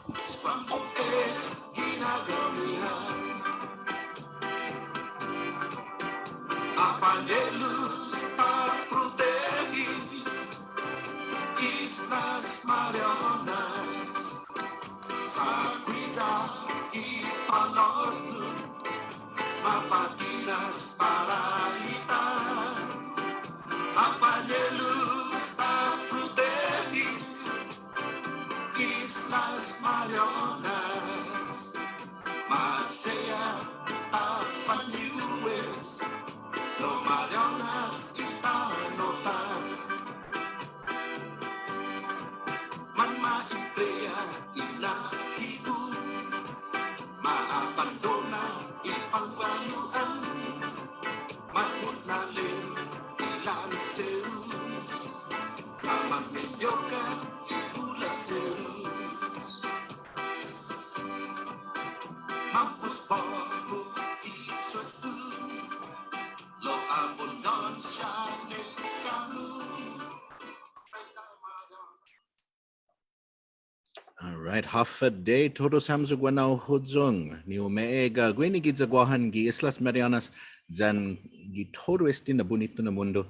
Pamputex, ginagamihan. Apanelus, protein, Islas Marianas, Saquita y Palos, Mapatinas Paraitan. Apanelus, protein, Islas Marianas, Masaya, Apanues, Lo Marianas, Itanotan, Manma Imprea, Ila Hidu, Maabandona, Ipangwanuan, Magutnale, Ilan Zeus, Mamamilyoka, Ibula Zeus, Mampus Babu, Iswatu, Lo Abundancia, Canoe. All right, hafa day todos hamza guanao hudzong ni umeega gwini gidzaguahan gi Islas Marianas zan gi todo esti na bonito na mundo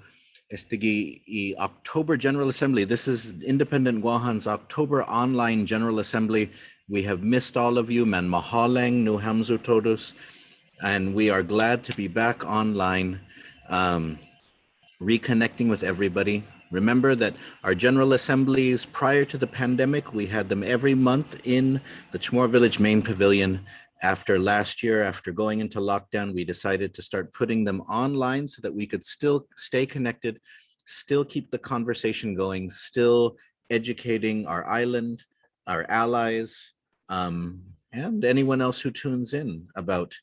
este gi October General Assembly. This is Independent Guahan's October online General Assembly. We have missed all of you, man mahaleng no hamzu todos, and we are glad to be back online, reconnecting with everybody. Remember that our General Assemblies prior to the pandemic, we had them every month in the Chamorro Village main pavilion. After last year, after going into lockdown, we decided to start putting them online so that we could still stay connected, still keep the conversation going, still educating our island, our allies, and anyone else who tunes in about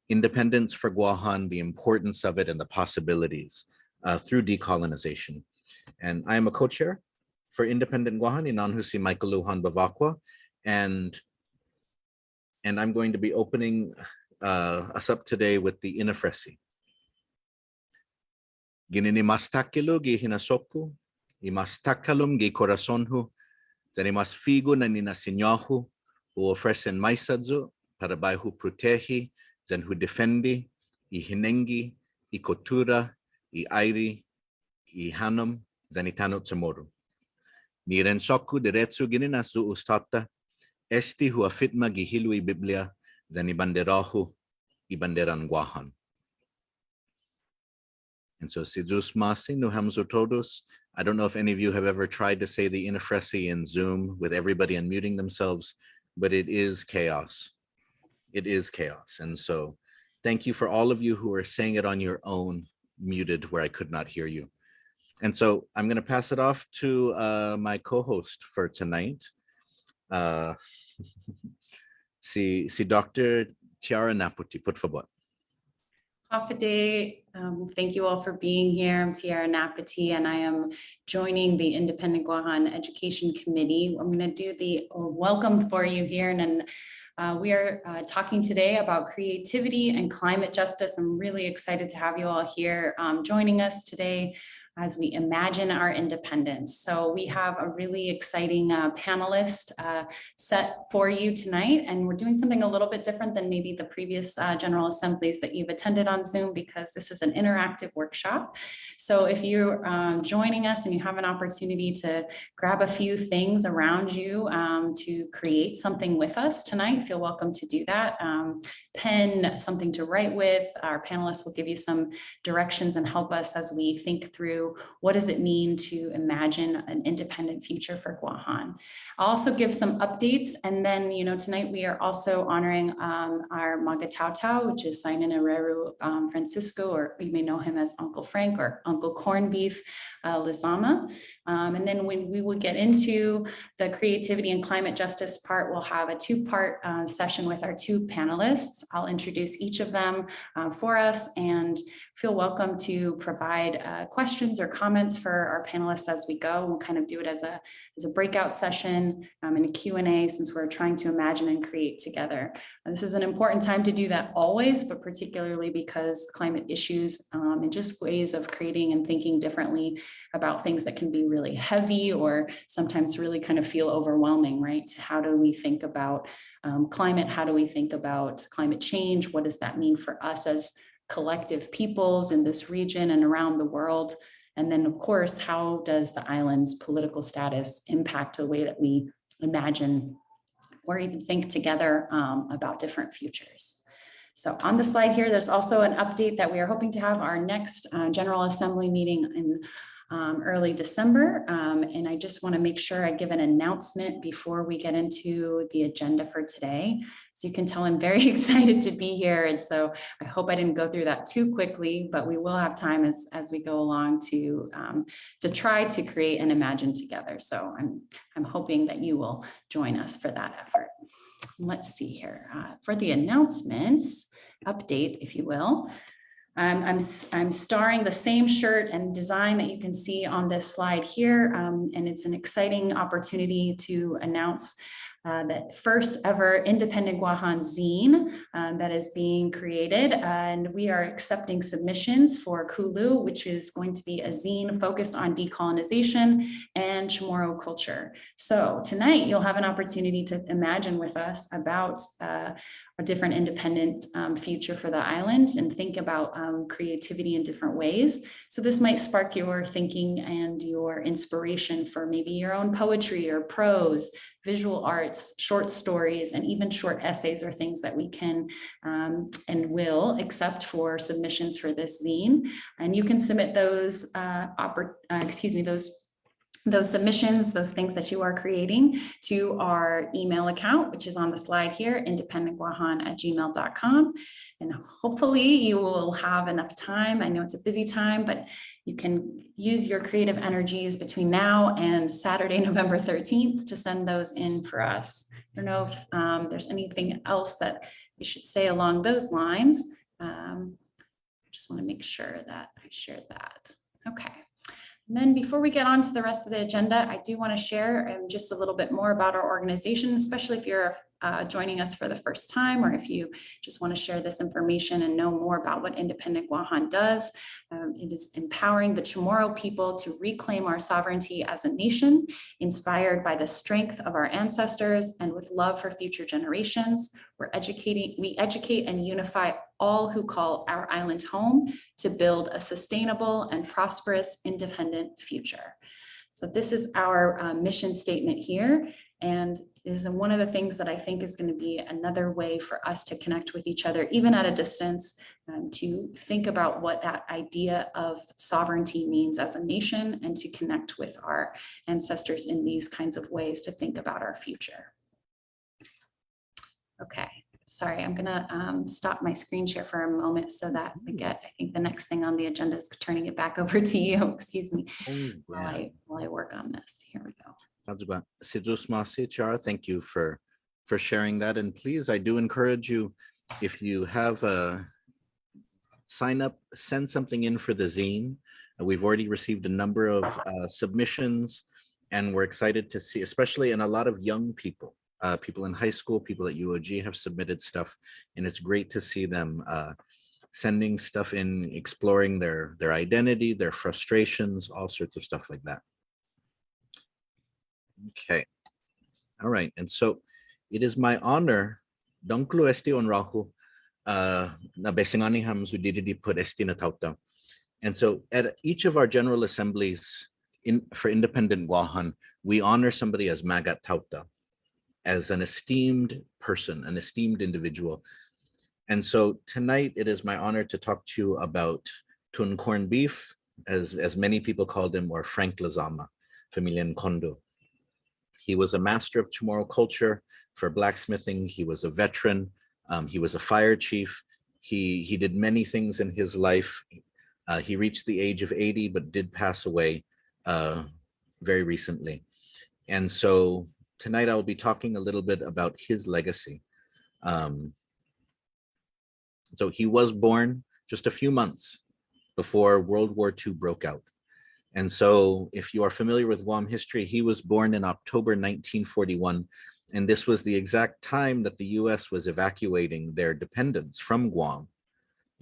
independence for Guahan, the importance of it and the possibilities through decolonization. And I am a co-chair for Independent Guahan, Inanhusi Michael Lujan Bavacqua, and I'm going to be opening us up today with the Inafresi. Gininimastakilo gi hinasoku, imastakalum gi corazonhu, zanimas figo na ninasinyahu, o ofrecen maisadzu, para baihu protehi, zanhu defendi, I hinengi, I kotura, I airi, I hanum, zanitanot samoro. Ni rensoku diretsu gininasu ustata, esti huafitma gihilui Biblia, zanibanderahu, ibanderan Guahan. And so, Sidzus Masi, no hamzo todos. I don't know if any of you have ever tried to say the Inafresi in Zoom with everybody unmuting themselves, but it is chaos. It is chaos. And so, thank you for all of you who are saying it on your own, muted where I could not hear you. And so I'm going to pass it off to my co-host for tonight, si Dr. Tiara Naputi, por favor. Hafa day. Thank you all for being here. I'm Tiara Napati, and I am joining the Independent Guahan Education Committee. I'm going to do the welcome for you here, and we are talking today about creativity and climate justice. I'm really excited to have you all here joining us today as we imagine our independence. So we have a really exciting panelist set for you tonight, and we're doing something a little bit different than maybe the previous General Assemblies that you've attended on Zoom, because this is an interactive workshop. So if you're joining us and you have an opportunity to grab a few things around you to create something with us tonight, feel welcome to do that. Pen, something to write with. Our panelists will give you some directions and help us as we think through what does it mean to imagine an independent future for Guahan. I'll also give some updates, and then, tonight we are also honoring our Maga'taotao, which is Sainan Ereru Francisco, or you may know him as Uncle Frank or Uncle Cornbeef Lizama. And then when we will get into the creativity and climate justice part, we'll have a two-part session with our two panelists. I'll introduce each of them for us, and feel welcome to provide questions or comments for our panelists as we go. We'll kind of do it as a breakout session and a Q&A, since we're trying to imagine and create together. This is an important time to do that always, but particularly because climate issues and just ways of creating and thinking differently about things that can be really heavy or sometimes really kind of feel overwhelming, right? How do we think about climate? How do we think about climate change? What does that mean for us as collective peoples in this region and around the world? And then, of course, how does the island's political status impact the way that we imagine or even think together about different futures? So on the slide here, there's also an update that we are hoping to have our next General Assembly meeting in early December. And I just want to make sure I give an announcement before we get into the agenda for today. As you can tell, I'm very excited to be here. And so I hope I didn't go through that too quickly, but we will have time as we go along to try to create and imagine together. So I'm hoping that you will join us for that effort. Let's see here for the announcements update, if you will. I'm starring the same shirt and design that you can see on this slide here, and it's an exciting opportunity to announce that first ever independent Guahan zine that is being created, and we are accepting submissions for Kulu, which is going to be a zine focused on decolonization and Chamorro culture. So tonight you'll have an opportunity to imagine with us about a different independent future for the island and think about creativity in different ways. So this might spark your thinking and your inspiration for maybe your own poetry or prose, visual arts, short stories, and even short essays or things that we can and will accept for submissions for this zine. And you can submit those, those submissions, those things that you are creating, to our email account, which is on the slide here, independentguahan@gmail.com. And hopefully you will have enough time. I know it's a busy time, but you can use your creative energies between now and Saturday, November 13th to send those in for us. I don't know if there's anything else that you should say along those lines. Just want to make sure that I shared that. Okay. And then before we get on to the rest of the agenda, I do want to share just a little bit more about our organization, especially if you're joining us for the first time, or if you just want to share this information and know more about what Independent Guahan does. It is empowering the Chamorro people to reclaim our sovereignty as a nation, inspired by the strength of our ancestors and with love for future generations. We educate and unify all who call our island home to build a sustainable and prosperous independent future. So this is our mission statement here, and is one of the things that I think is going to be another way for us to connect with each other, even at a distance, to think about what that idea of sovereignty means as a nation, and to connect with our ancestors in these kinds of ways to think about our future. Okay, sorry, I'm gonna stop my screen share for a moment so that I think the next thing on the agenda is turning it back over to you. Excuse me, while I work on this. Here we go. Thank you for sharing that. And please, I do encourage you, if you have a sign up, send something in for the zine. We've already received a number of submissions, and we're excited to see, especially in a lot of young people, people in high school, people at UOG have submitted stuff, and it's great to see them sending stuff in, exploring their identity, their frustrations, all sorts of stuff like that. Okay, all right, and so it is my honor, Donklu esti onrahu, na besingani ham sudididi put esti Maga'taotao. And so at each of our general assemblies for Independent Guahan, we honor somebody as Maga'taotao, as an esteemed person, an esteemed individual. And so tonight it is my honor to talk to you about Cornbeef, as many people called him, or Frank Lizama, Familia Kondo. He was a master of Chamorro culture for blacksmithing. He was a veteran. He was a fire chief. He did many things in his life. He reached the age of 80, but did pass away very recently. And so tonight I will be talking a little bit about his legacy. So he was born just a few months before World War II broke out. And so if you are familiar with Guam history, he was born in October 1941. And this was the exact time that the US was evacuating their dependents from Guam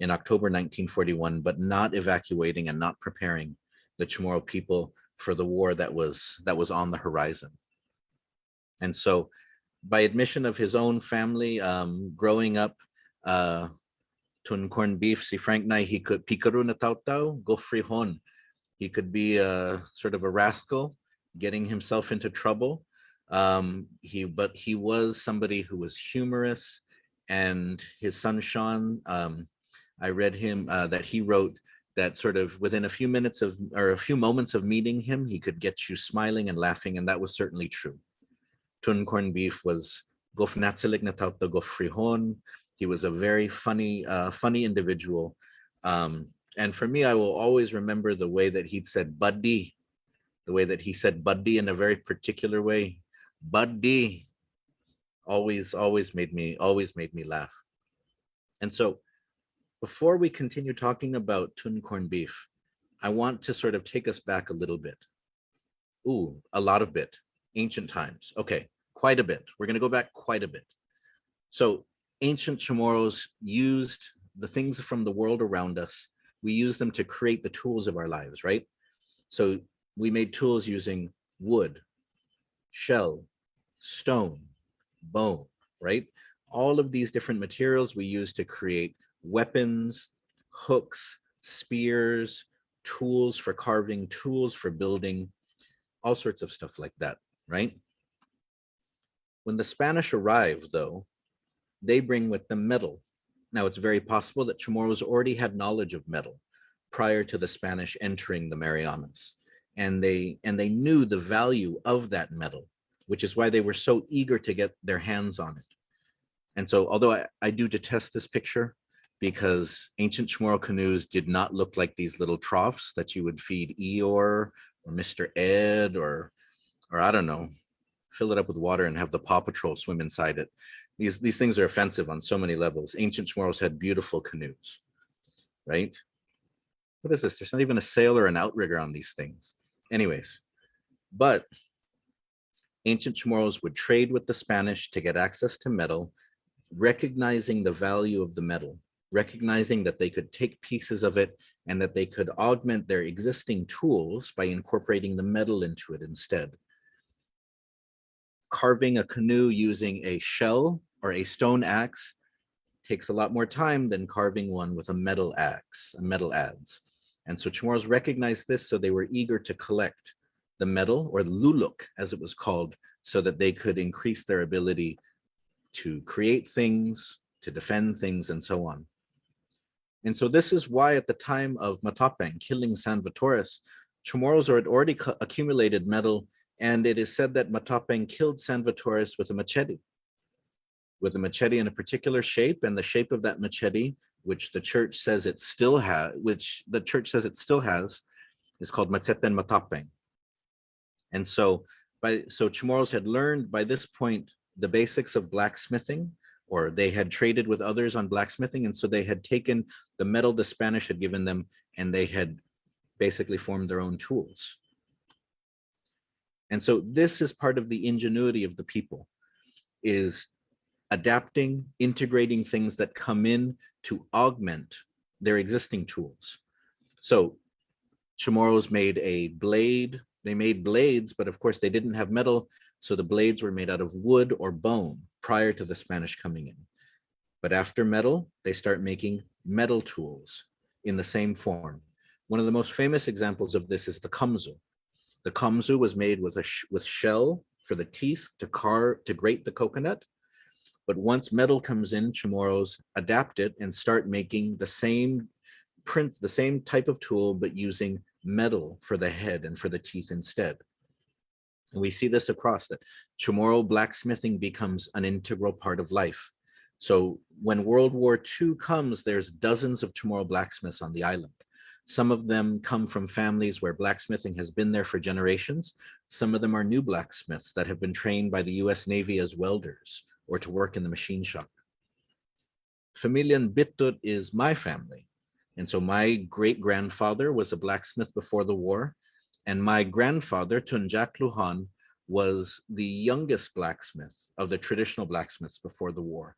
in October 1941, but not evacuating and not preparing the Chamorro people for the war that was on the horizon. And so by admission of his own family, growing up, tun Cornbeef, si Frank na, he could Maga'taotao, go frihon. He could be sort of a rascal, getting himself into trouble. But he was somebody who was humorous, and his son Sean, I read him that he wrote that sort of within a few minutes of, or a few moments of meeting him, he could get you smiling and laughing, and that was certainly true. Tun Cornbeef was gofnatzilik natauta gofrihon. He was a very funny individual. And for me, I will always remember the way that he said buddy, the way that he said buddy in a very particular way. Buddy always made me laugh. And so before we continue talking about Tun Cornbeef, I want to sort of take us back a little bit. Ooh, a lot of bit. Ancient times. Okay, quite a bit. We're going to go back quite a bit. So ancient Chamorros used the things from the world around us. We use them to create the tools of our lives, right? So we made tools using wood, shell, stone, bone, right? All of these different materials we use to create weapons, hooks, spears, tools for carving, tools for building, all sorts of stuff like that, right? When the Spanish arrived, though, they bring with them metal. Now, it's very possible that Chamorros already had knowledge of metal prior to the Spanish entering the Marianas, and they knew the value of that metal, which is why they were so eager to get their hands on it. And so, although I do detest this picture, because ancient Chamorro canoes did not look like these little troughs that you would feed Eeyore or Mr. Ed or I don't know, fill it up with water and have the Paw Patrol swim inside it. These things are offensive on so many levels. Ancient Chamorros had beautiful canoes, right? What is this? There's not even a sail or an outrigger on these things. Anyways, but ancient Chamorros would trade with the Spanish to get access to metal, recognizing the value of the metal, recognizing that they could take pieces of it and that they could augment their existing tools by incorporating the metal into it instead. Carving a canoe using a shell or a stone axe takes a lot more time than carving one with a metal axe, a metal adze. And so Chamorros recognized this, so they were eager to collect the metal, or the luluk as it was called, so that they could increase their ability to create things, to defend things, and so on. And so this is why at the time of Matapang killing San Vitores, Chamorros had already accumulated metal, and it is said that Matapang killed San Vitores with a machete in a particular shape, and the shape of that machete, which the church says it still has, is called Matseten Matapang. And so Chamorros had learned by this point the basics of blacksmithing, or they had traded with others on blacksmithing, and so they had taken the metal the Spanish had given them, and they had basically formed their own tools. And so this is part of the ingenuity of the people, is adapting, integrating things that come in to augment their existing tools. So Chamorros made a blade. They made blades, but of course they didn't have metal, so the blades were made out of wood or bone prior to the Spanish coming in. But after metal, they start making metal tools in the same form. One of the most famous examples of this is the kamzu. The kamzu was made with shell for the teeth to grate the coconut. But once metal comes in, Chamorros adapt it and start making the same print, the same type of tool, but using metal for the head and for the teeth instead. And we see this across that Chamorro blacksmithing becomes an integral part of life. So when World War II comes, there's dozens of Chamorro blacksmiths on the island. Some of them come from families where blacksmithing has been there for generations. Some of them are new blacksmiths that have been trained by the US Navy as welders or to work in the machine shop. Familian Bitut is my family. And so my great-grandfather was a blacksmith before the war, and my grandfather, Tunjak Luhan, was the youngest blacksmith of the traditional blacksmiths before the war,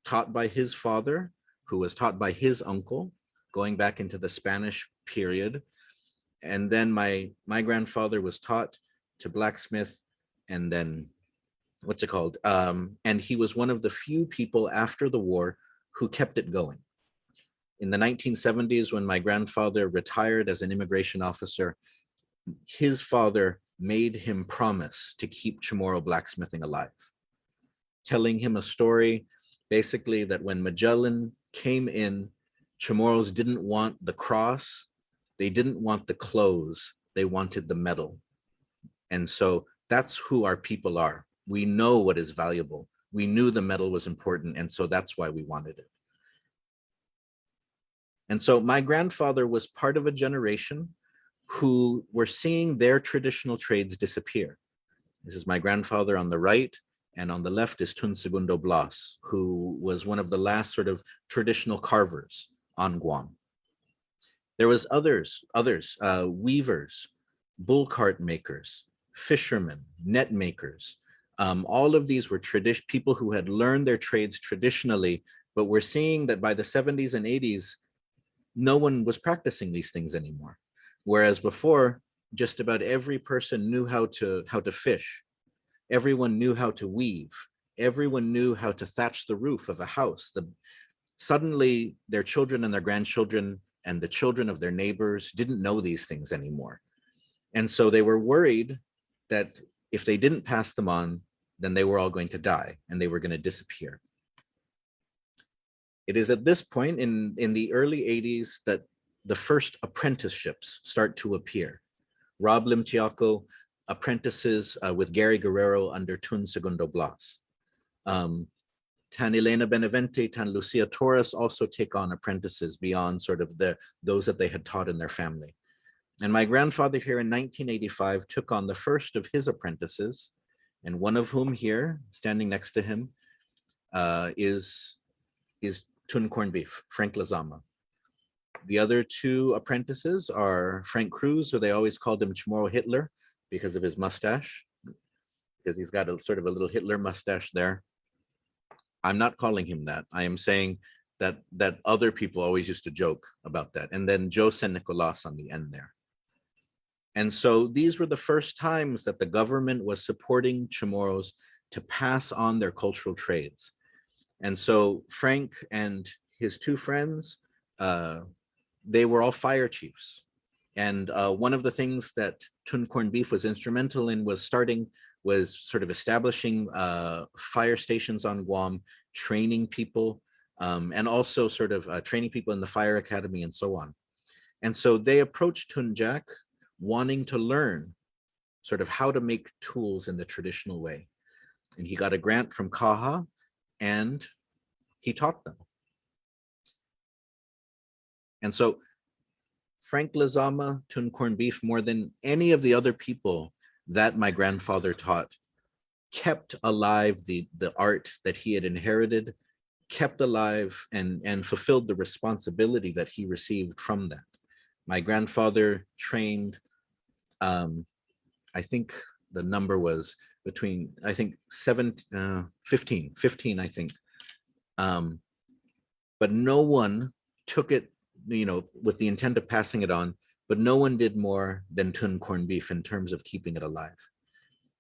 taught by his father, who was taught by his uncle, going back into the Spanish period. And then my grandfather was taught to blacksmith, and then what's it called? And he was one of the few people after the war who kept it going. In the 1970s, when my grandfather retired as an immigration officer, his father made him promise to keep Chamorro blacksmithing alive, telling him a story basically that when Magellan came in, Chamorros didn't want the cross, they didn't want the clothes, they wanted the metal. And so that's who our people are. We know what is valuable. We knew the metal was important, and so that's why we wanted it. And so my grandfather was part of a generation who were seeing their traditional trades disappear. This is my grandfather on the right, and on the left is Tun Segundo Blas, who was one of the last sort of traditional carvers on Guam. There was others, weavers, bull cart makers, fishermen, net makers. All of these were people who had learned their trades traditionally, but we're seeing that by the 70s and 80s, no one was practicing these things anymore. Whereas before, just about every person knew how to fish. Everyone knew how to weave. Everyone knew how to thatch the roof of a house. Suddenly, their children and their grandchildren and the children of their neighbors didn't know these things anymore. And so they were worried that if they didn't pass them on, then they were all going to die and they were going to disappear. It is at this point in the early 80s that the first apprenticeships start to appear. Rob Limchiaco apprentices with Gary Guerrero under Tun Segundo Blas. Tan Elena Benavente, Tan Lucia Torres also take on apprentices beyond sort of those that they had taught in their family. And my grandfather here in 1985 took on the first of his apprentices, and one of whom here, standing next to him, is Tun Cornbeef, Frank Lizama. The other two apprentices are Frank Cruz, who they always called him Chamorro Hitler because of his mustache, because he's got a sort of a little Hitler mustache there. I'm not calling him that. I am saying that other people always used to joke about that. And then Joe San Nicolas on the end there. And so these were the first times that the government was supporting Chamorros to pass on their cultural trades. And so Frank and his two friends, they were all fire chiefs. And one of the things that Tun Cornbeef was instrumental in was sort of establishing fire stations on Guam, training people, and also sort of training people in the fire academy and so on. And so they approached Tunjak wanting to learn sort of how to make tools in the traditional way. And he got a grant from Kaha and he taught them. And so Frank Lizama, Tun Cornbeef, more than any of the other people that my grandfather taught, kept alive the art that he had inherited, kept alive and fulfilled the responsibility that he received from that. My grandfather trained, I think the number was between, I think 15, I think. But no one took it, with the intent of passing it on, but no one did more than Tun Cornbeef in terms of keeping it alive.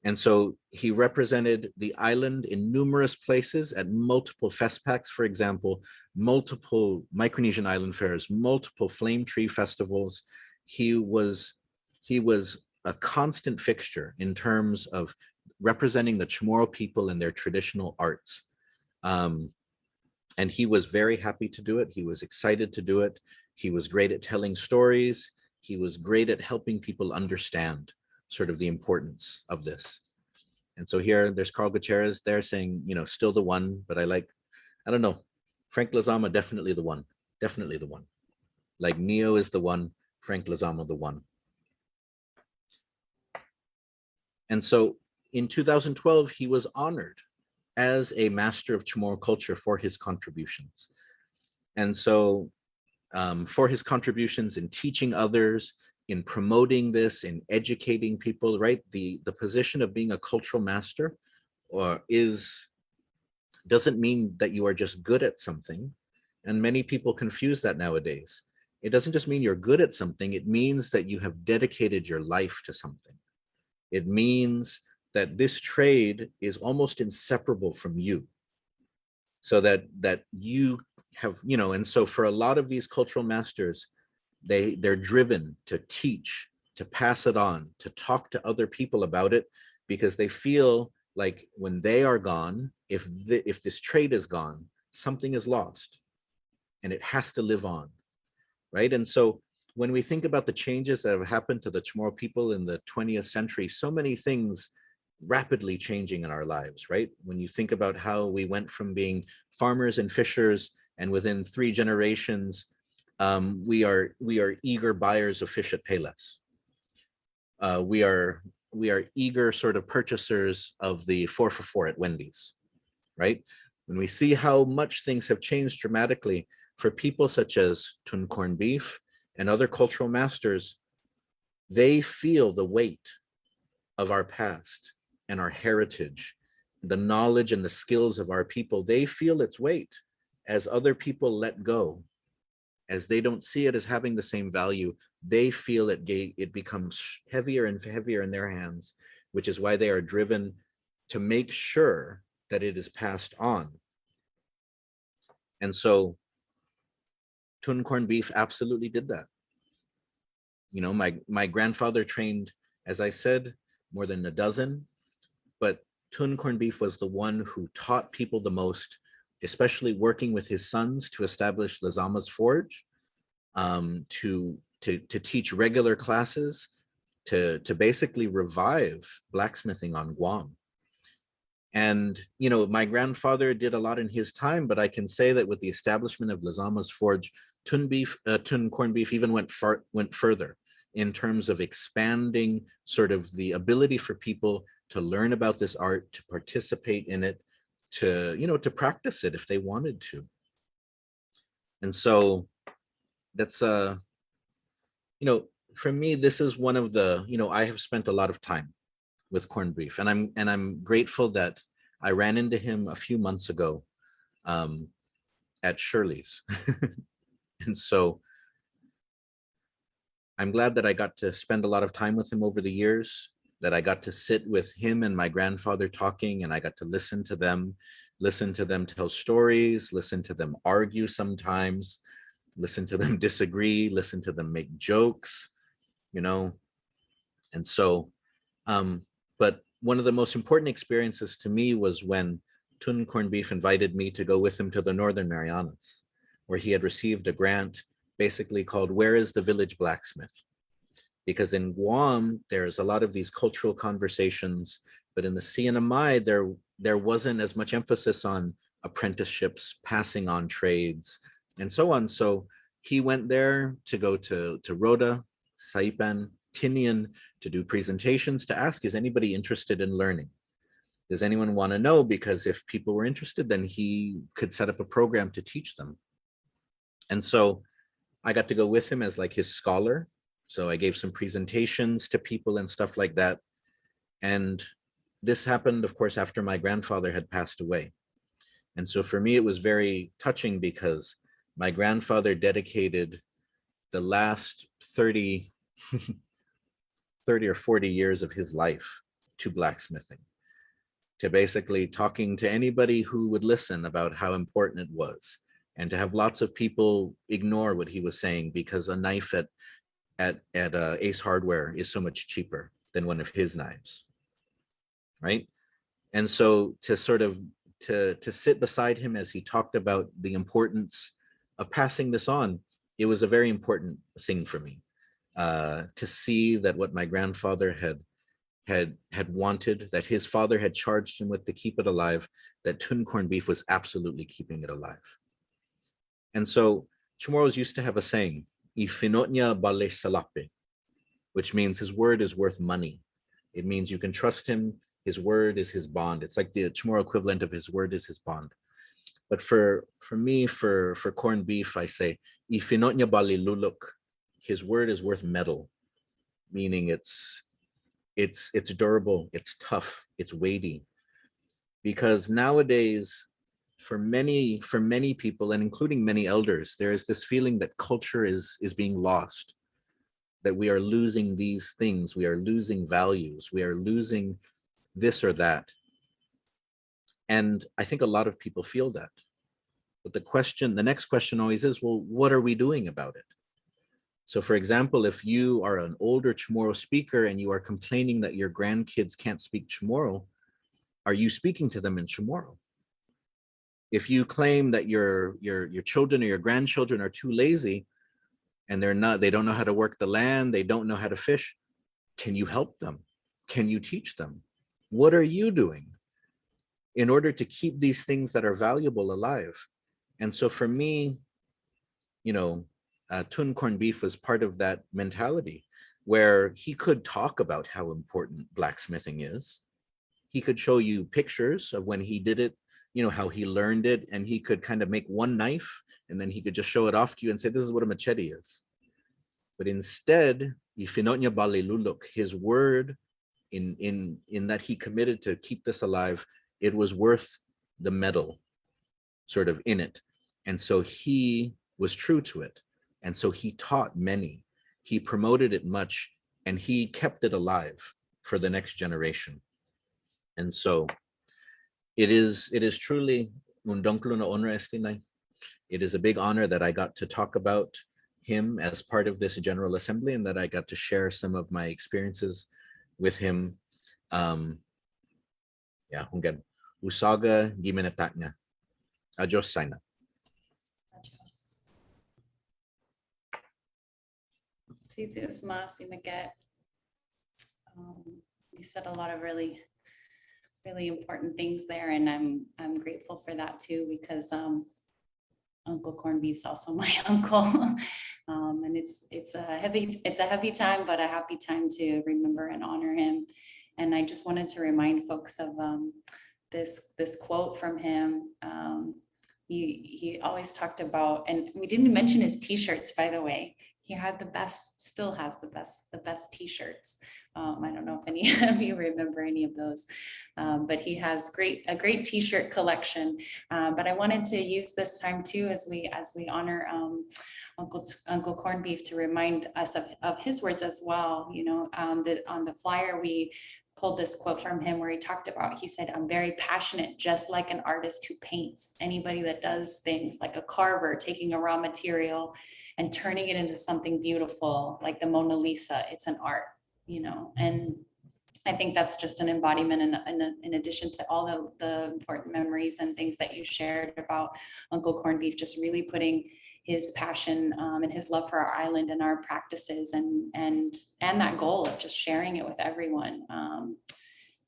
And so he represented the island in numerous places at multiple festpaks, for example, multiple Micronesian island fairs, multiple flame tree festivals. He was a constant fixture in terms of representing the Chamorro people and their traditional arts. And he was very happy to do it. He was excited to do it. He was great at telling stories. He was great at helping people understand sort of the importance of this. And so here there's Carl Gutierrez there saying, still the one, but I don't know, Frank Lizama, definitely the one, definitely the one. Like Neo is the one, Frank Lizama the one. And so in 2012, he was honored as a master of Chamorro culture for his contributions. And so for his contributions in teaching others, in promoting this, in educating people, right? The position of being a cultural master doesn't mean that you are just good at something. And many people confuse that nowadays. It doesn't just mean you're good at something. It means that you have dedicated your life to something. It means that this trade is almost inseparable from you. So that you have, and so for a lot of these cultural masters, they're driven to teach, to pass it on, to talk to other people about it, because they feel like when they are gone, if this trade is gone, something is lost and it has to live on, right? And so when we think about the changes that have happened to the Chamorro people in the 20th century, so many things rapidly changing in our lives, right? When you think about how we went from being farmers and fishers, and within 3 generations, we are eager buyers of fish at Payless. We are eager sort of purchasers of the 4 for 4 at Wendy's, right? When we see how much things have changed dramatically for people such as Cornbeef and other cultural masters, they feel the weight of our past and our heritage, the knowledge and the skills of our people. They feel its weight as other people let go, as they don't see it as having the same value. They feel it becomes heavier and heavier in their hands, which is why they are driven to make sure that it is passed on. And so Cornbeef absolutely did that. My grandfather trained, as I said, more than a dozen, but Cornbeef was the one who taught people the most, especially working with his sons to establish Lizama's forge, to teach regular classes, to basically revive blacksmithing on Guam. And my grandfather did a lot in his time, but I can say that with the establishment of Lizama's forge, Cornbeef even went further in terms of expanding sort of the ability for people to learn about this art, to participate in it, to practice it if they wanted to. And so that's for me, this is one of the, I have spent a lot of time with Cornbeef, and I'm grateful that I ran into him a few months ago at Shirley's. And so I'm glad that I got to spend a lot of time with him over the years, that I got to sit with him and my grandfather talking, and I got to listen to them tell stories, listen to them argue sometimes, listen to them disagree, listen to them make jokes, And so, but one of the most important experiences to me was when Cornbeef invited me to go with him to the Northern Marianas, where he had received a grant basically called "Where is the Village Blacksmith?" Because in Guam, there's a lot of these cultural conversations, but in the CNMI, there wasn't as much emphasis on apprenticeships, passing on trades, and so on. So he went there to go to Rhoda, Saipan, Tinian, to do presentations, to ask, is anybody interested in learning? Does anyone want to know? Because if people were interested, then he could set up a program to teach them. And so I got to go with him as like his scholar. So I gave some presentations to people and stuff like that. And this happened, of course, after my grandfather had passed away. And so for me, it was very touching because my grandfather dedicated the last 30 or 40 years of his life to blacksmithing, to basically talking to anybody who would listen about how important it was, and to have lots of people ignore what he was saying because a knife at Ace Hardware is so much cheaper than one of his knives, right? And so to sort of to sit beside him as he talked about the importance of passing this on, it was a very important thing for me to see that what my grandfather had wanted, that his father had charged him with to keep it alive, that Cornbeef was absolutely keeping it alive. And so Chamorros used to have a saying, "Ifinotnya bale salape," which means his word is worth money. It means you can trust him. His word is his bond. It's like the Chamorro equivalent of his word is his bond. But for me, for corned beef, I say, "Ifinot niya bali lulok." His word is worth metal, meaning it's durable, it's tough, it's weighty. Because nowadays, for many people, and including many elders, there is this feeling that culture is being lost, that we are losing these things, we are losing values, we are losing this or that. And I think a lot of people feel that. But the next question always is, well, what are we doing about it? So for example, if you are an older Chamorro speaker and you are complaining that your grandkids can't speak Chamorro, are you speaking to them in Chamorro? If you claim that your children or your grandchildren are too lazy and they don't know how to work the land, they don't know how to fish, can you help them? Can you teach them? What are you doing in order to keep these things that are valuable alive? And so for me, Tun Corned Beef was part of that mentality, where he could talk about how important blacksmithing is. He could show you pictures of when he did it, how he learned it, and he could kind of make one knife and then he could just show it off to you and say, this is what a machete is. But instead, ifinot niya bali lulok, his word in that he committed to keep this alive, it was worth the metal sort of in it. And so he was true to it. And so he taught many, he promoted it much, and he kept it alive for the next generation. And so it is truly un donklo na honra estinay. It is a big honor that I got to talk about him as part of this General Assembly, and that I got to share some of my experiences with him. Yeah, hunggan. Usaga giminatak niya. Adios sana. Si Usma, si Magat. You said a lot of really important things there, and I'm grateful for that too, because Uncle Cornbeef's also my uncle, and it's a heavy time, but a happy time to remember and honor him. And I just wanted to remind folks of this quote from him. He always talked about, and we didn't mention his t-shirts, by the way. He had the best, still has the best t-shirts. I don't know if any of you remember any of those, but he has a great t-shirt collection. But I wanted to use this time too, as we honor Uncle Cornbeef, to remind us of his words as well. That on the flyer we pulled this quote from him where he talked about, he said, "I'm very passionate, just like an artist who paints." Anybody that does things like a carver, taking a raw material and turning it into something beautiful, like the Mona Lisa, it's an art, and I think that's just an embodiment in addition to all the important memories and things that you shared about Uncle Cornbeef, just really putting his passion and his love for our island and our practices and that goal of just sharing it with everyone.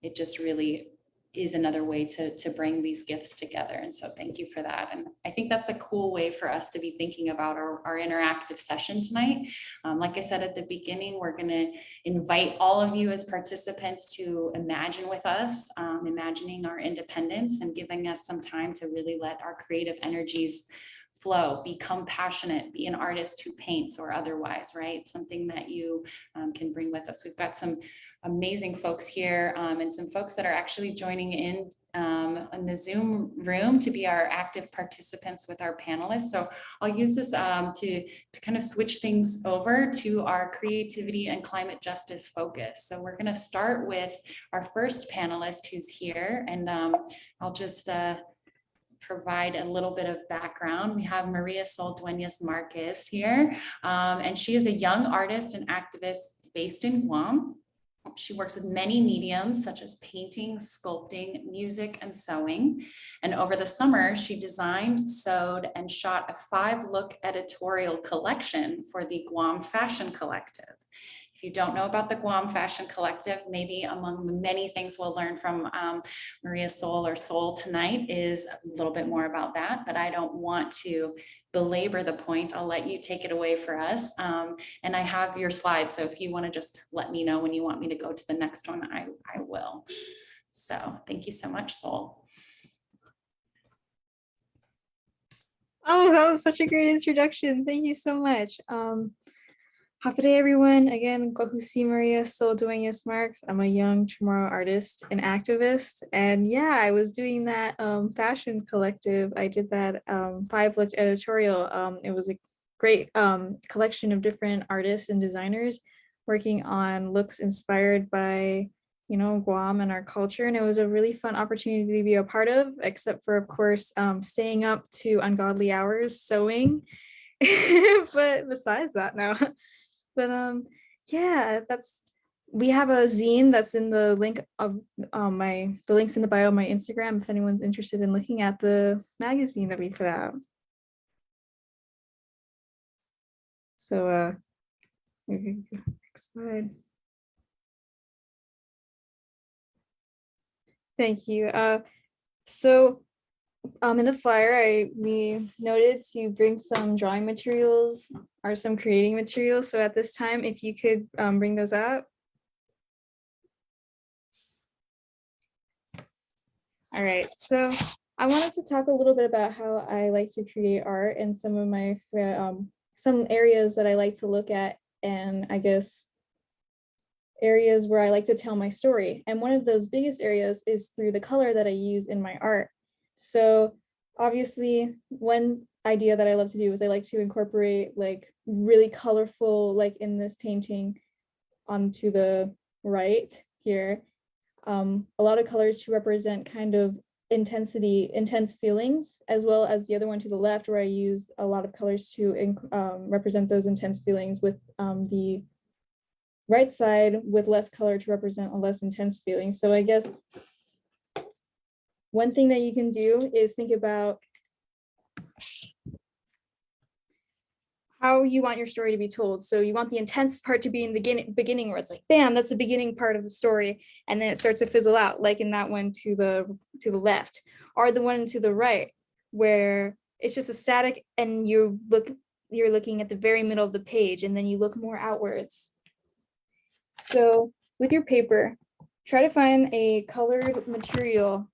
It just really is another way to bring these gifts together. And so thank you for that. And I think that's a cool way for us to be thinking about our interactive session tonight. Like I said at the beginning, we're going to invite all of you as participants to imagine with us, imagining our independence and giving us some time to really let our creative energies flow, become passionate, be an artist who paints or otherwise, right? Something that you can bring with us. We've got some amazing folks here and some folks that are actually joining in the Zoom room to be our active participants with our panelists. So I'll use this to kind of switch things over to our creativity and climate justice focus. So we're going to start with our first panelist who's here, and I'll just provide a little bit of background. We have Maria Salduenas Marques here, and she is a young artist and activist based in Guam. She works with many mediums such as painting, sculpting, music, and sewing. And over the summer, she designed, sewed, and shot a 5-look editorial collection for the Guam Fashion Collective. If you don't know about the Guam Fashion Collective, maybe among the many things we'll learn from Maria Sol tonight is a little bit more about that, but I don't want to belabor the point. I'll let you take it away for us. And I have your slides, so if you want to just let me know when you want me to go to the next one, I will. So thank you so much, Sol. Oh, that was such a great introduction. Thank you so much. Happy day, everyone. Again, Kohusi Maria Sol Duenas Marques. I'm a young tomorrow artist and activist. And yeah, I was doing that fashion collective. I did that 5-look editorial. It was a great collection of different artists and designers working on looks inspired by, Guam and our culture. And it was a really fun opportunity to be a part of, except for, of course, staying up to ungodly hours sewing. But besides that, no. But yeah, we have a zine that's in the link of the links in the bio of my Instagram if anyone's interested in looking at the magazine that we put out. So next slide. Thank you. So in the flyer, we noted to bring some drawing materials or some creating materials. So at this time, if you could bring those up. All right, so I wanted to talk a little bit about how I like to create art and some of my some areas that I like to look at, and I guess areas where I like to tell my story. And one of those biggest areas is through the color that I use in my art. So obviously, one idea that I love to do is I like to incorporate like really colorful, like in this painting onto the right here, a lot of colors to represent kind of intense feelings, as well as the other one to the left where I use a lot of colors to represent those intense feelings, with the right side with less color to represent a less intense feeling. So I guess one thing that you can do is think about how you want your story to be told. So you want the intense part to be in the beginning where it's like, bam, that's the beginning part of the story. And then it starts to fizzle out, like in that one to the left, or the one to the right, where it's just a static and you're looking at the very middle of the page, and then you look more outwards. So with your paper, try to find a colored material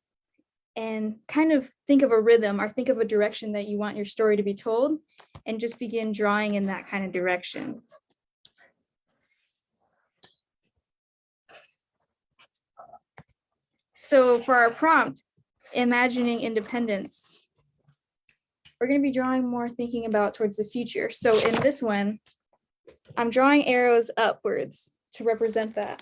and kind of think of a rhythm or think of a direction that you want your story to be told, and just begin drawing in that kind of direction. So for our prompt, imagining independence, we're going to be drawing more thinking about towards the future. So in this one, I'm drawing arrows upwards to represent that.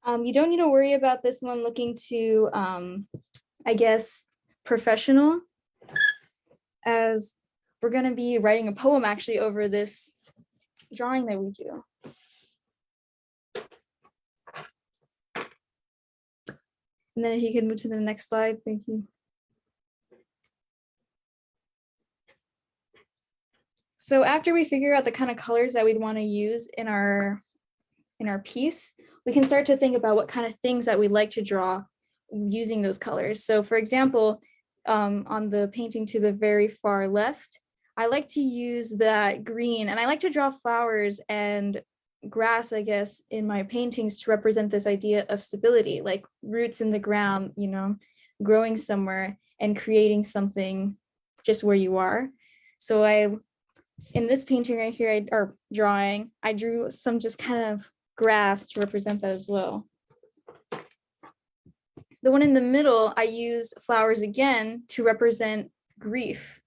You don't need to worry about this one looking too, I guess, professional, as we're going to be writing a poem actually over this drawing that we do. And then if you could move to the next slide, thank you. So after we figure out the kind of colors that we'd want to use in our piece, we can start to think about what kind of things that we'd like to draw using those colors. So for example, on the painting to the very far left, I like to use that green, and I like to draw flowers and grass, I guess, in my paintings to represent this idea of stability, like roots in the ground, growing somewhere and creating something just where you are. So in this painting right here, or drawing, I drew some just kind of grass to represent that as well. The one in the middle, I used flowers again to represent grief.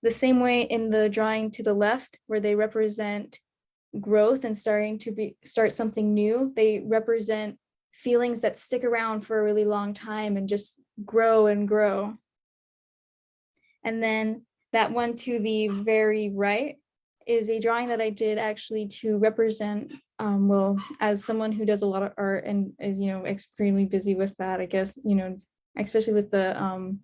The same way in the drawing to the left, where they represent growth and start something new, they represent feelings that stick around for a really long time and just grow and grow. And then that one to the very right is a drawing that I did actually to represent, well, as someone who does a lot of art and is, extremely busy with that, I guess, especially with the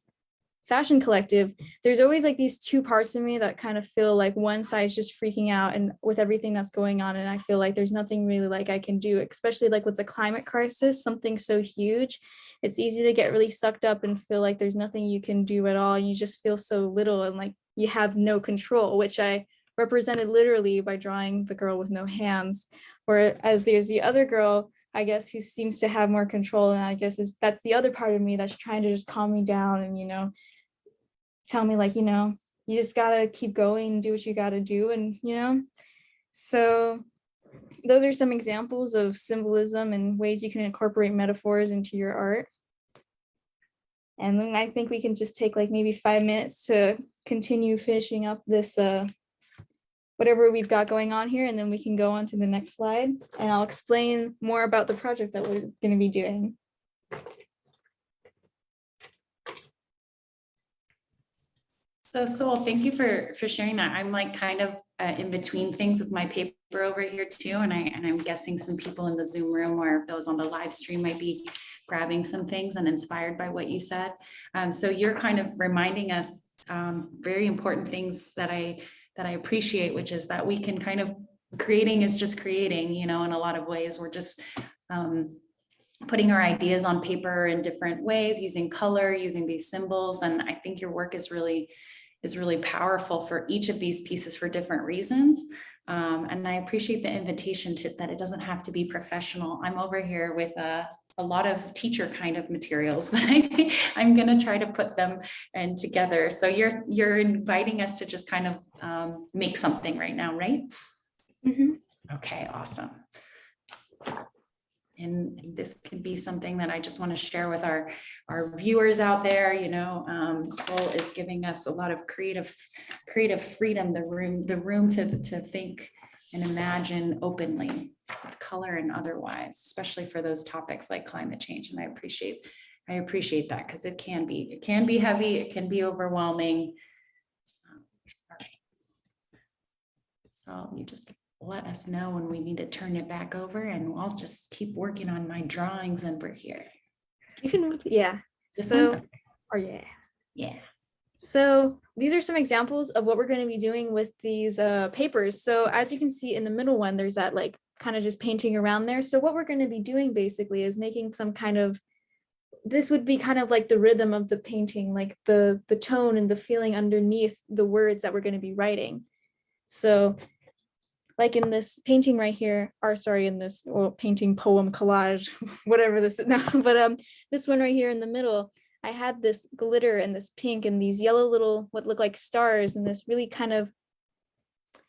fashion collective, there's always like these two parts of me that kind of feel like one side's just freaking out and with everything that's going on, and I feel like there's nothing really like I can do, especially like with the climate crisis, something so huge. It's easy to get really sucked up and feel like there's nothing you can do at all, and you just feel so little and like you have no control, which I represented literally by drawing the girl with no hands. Whereas there's the other girl, I guess, who seems to have more control. And I guess that's the other part of me that's trying to just calm me down and, tell me like, you just gotta keep going and do what you gotta do. And, so those are some examples of symbolism and ways you can incorporate metaphors into your art. And then I think we can just take like maybe 5 minutes to continue finishing up this whatever we've got going on here, and then we can go on to the next slide and I'll explain more about the project that we're going to be doing. So Sol, thank you for sharing that. I'm like kind of in between things with my paper over here too, and I'm guessing some people in the Zoom room or those on the live stream might be grabbing some things and inspired by what you said. So you're kind of reminding us very important things that I appreciate, which is that we can kind of, creating is just creating, in a lot of ways. We're just putting our ideas on paper in different ways, using color, using these symbols. And I think your work is really powerful for each of these pieces for different reasons. And I appreciate the invitation to that. It doesn't have to be professional. I'm over here with a lot of teacher kind of materials, but I'm going to try to put them in together. So you're inviting us to just kind of make something right now, right? Mm-hmm. Okay, awesome. And this could be something that I just want to share with our viewers out there. Sol is giving us a lot of creative freedom, the room to think and imagine openly, with color and otherwise, especially for those topics like climate change. And I appreciate that, because it can be heavy, it can be overwhelming. All right. So you just let us know when we need to turn it back over, and I'll just keep working on my drawings and we're here. You can, yeah. This So, one? or yeah. Yeah. So these are some examples of what we're going to be doing with these papers. So as you can see in the middle one, there's that like kind of just painting around there. So what we're going to be doing basically is making some kind of, this would be kind of like the rhythm of the painting, like the tone and the feeling underneath the words that we're going to be writing. So like in this painting right here, or sorry, in this painting, poem, collage, whatever this is now, but this one right here in the middle, I had this glitter and this pink and these yellow little, what look like stars, and this really kind of,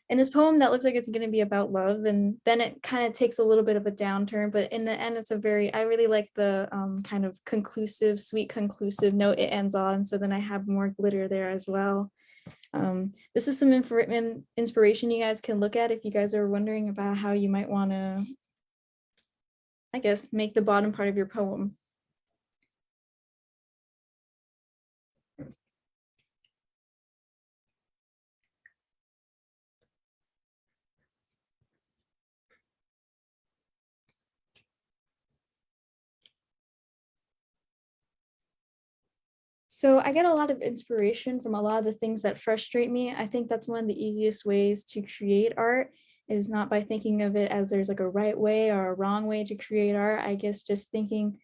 in this poem that looks like it's going to be about love, and then it kind of takes a little bit of a downturn, but in the end it's I really like the kind of conclusive, sweet conclusive note it ends on, so then I have more glitter there as well. This is some inspiration you guys can look at if you guys are wondering about how you might want to, I guess, make the bottom part of your poem. So I get a lot of inspiration from a lot of the things that frustrate me. I think that's one of the easiest ways to create art, is not by thinking of it as there's like a right way or a wrong way to create art. I guess just thinking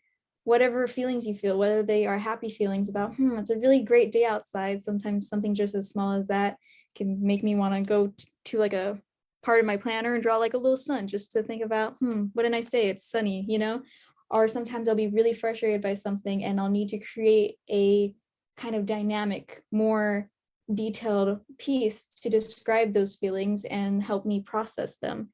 whatever feelings you feel, whether they are happy feelings about, it's a really great day outside. Sometimes something just as small as that can make me want to go to like a part of my planner and draw like a little sun, just to think about, what a nice day, it's sunny, Or sometimes I'll be really frustrated by something and I'll need to create a kind of dynamic, more detailed piece to describe those feelings and help me process them.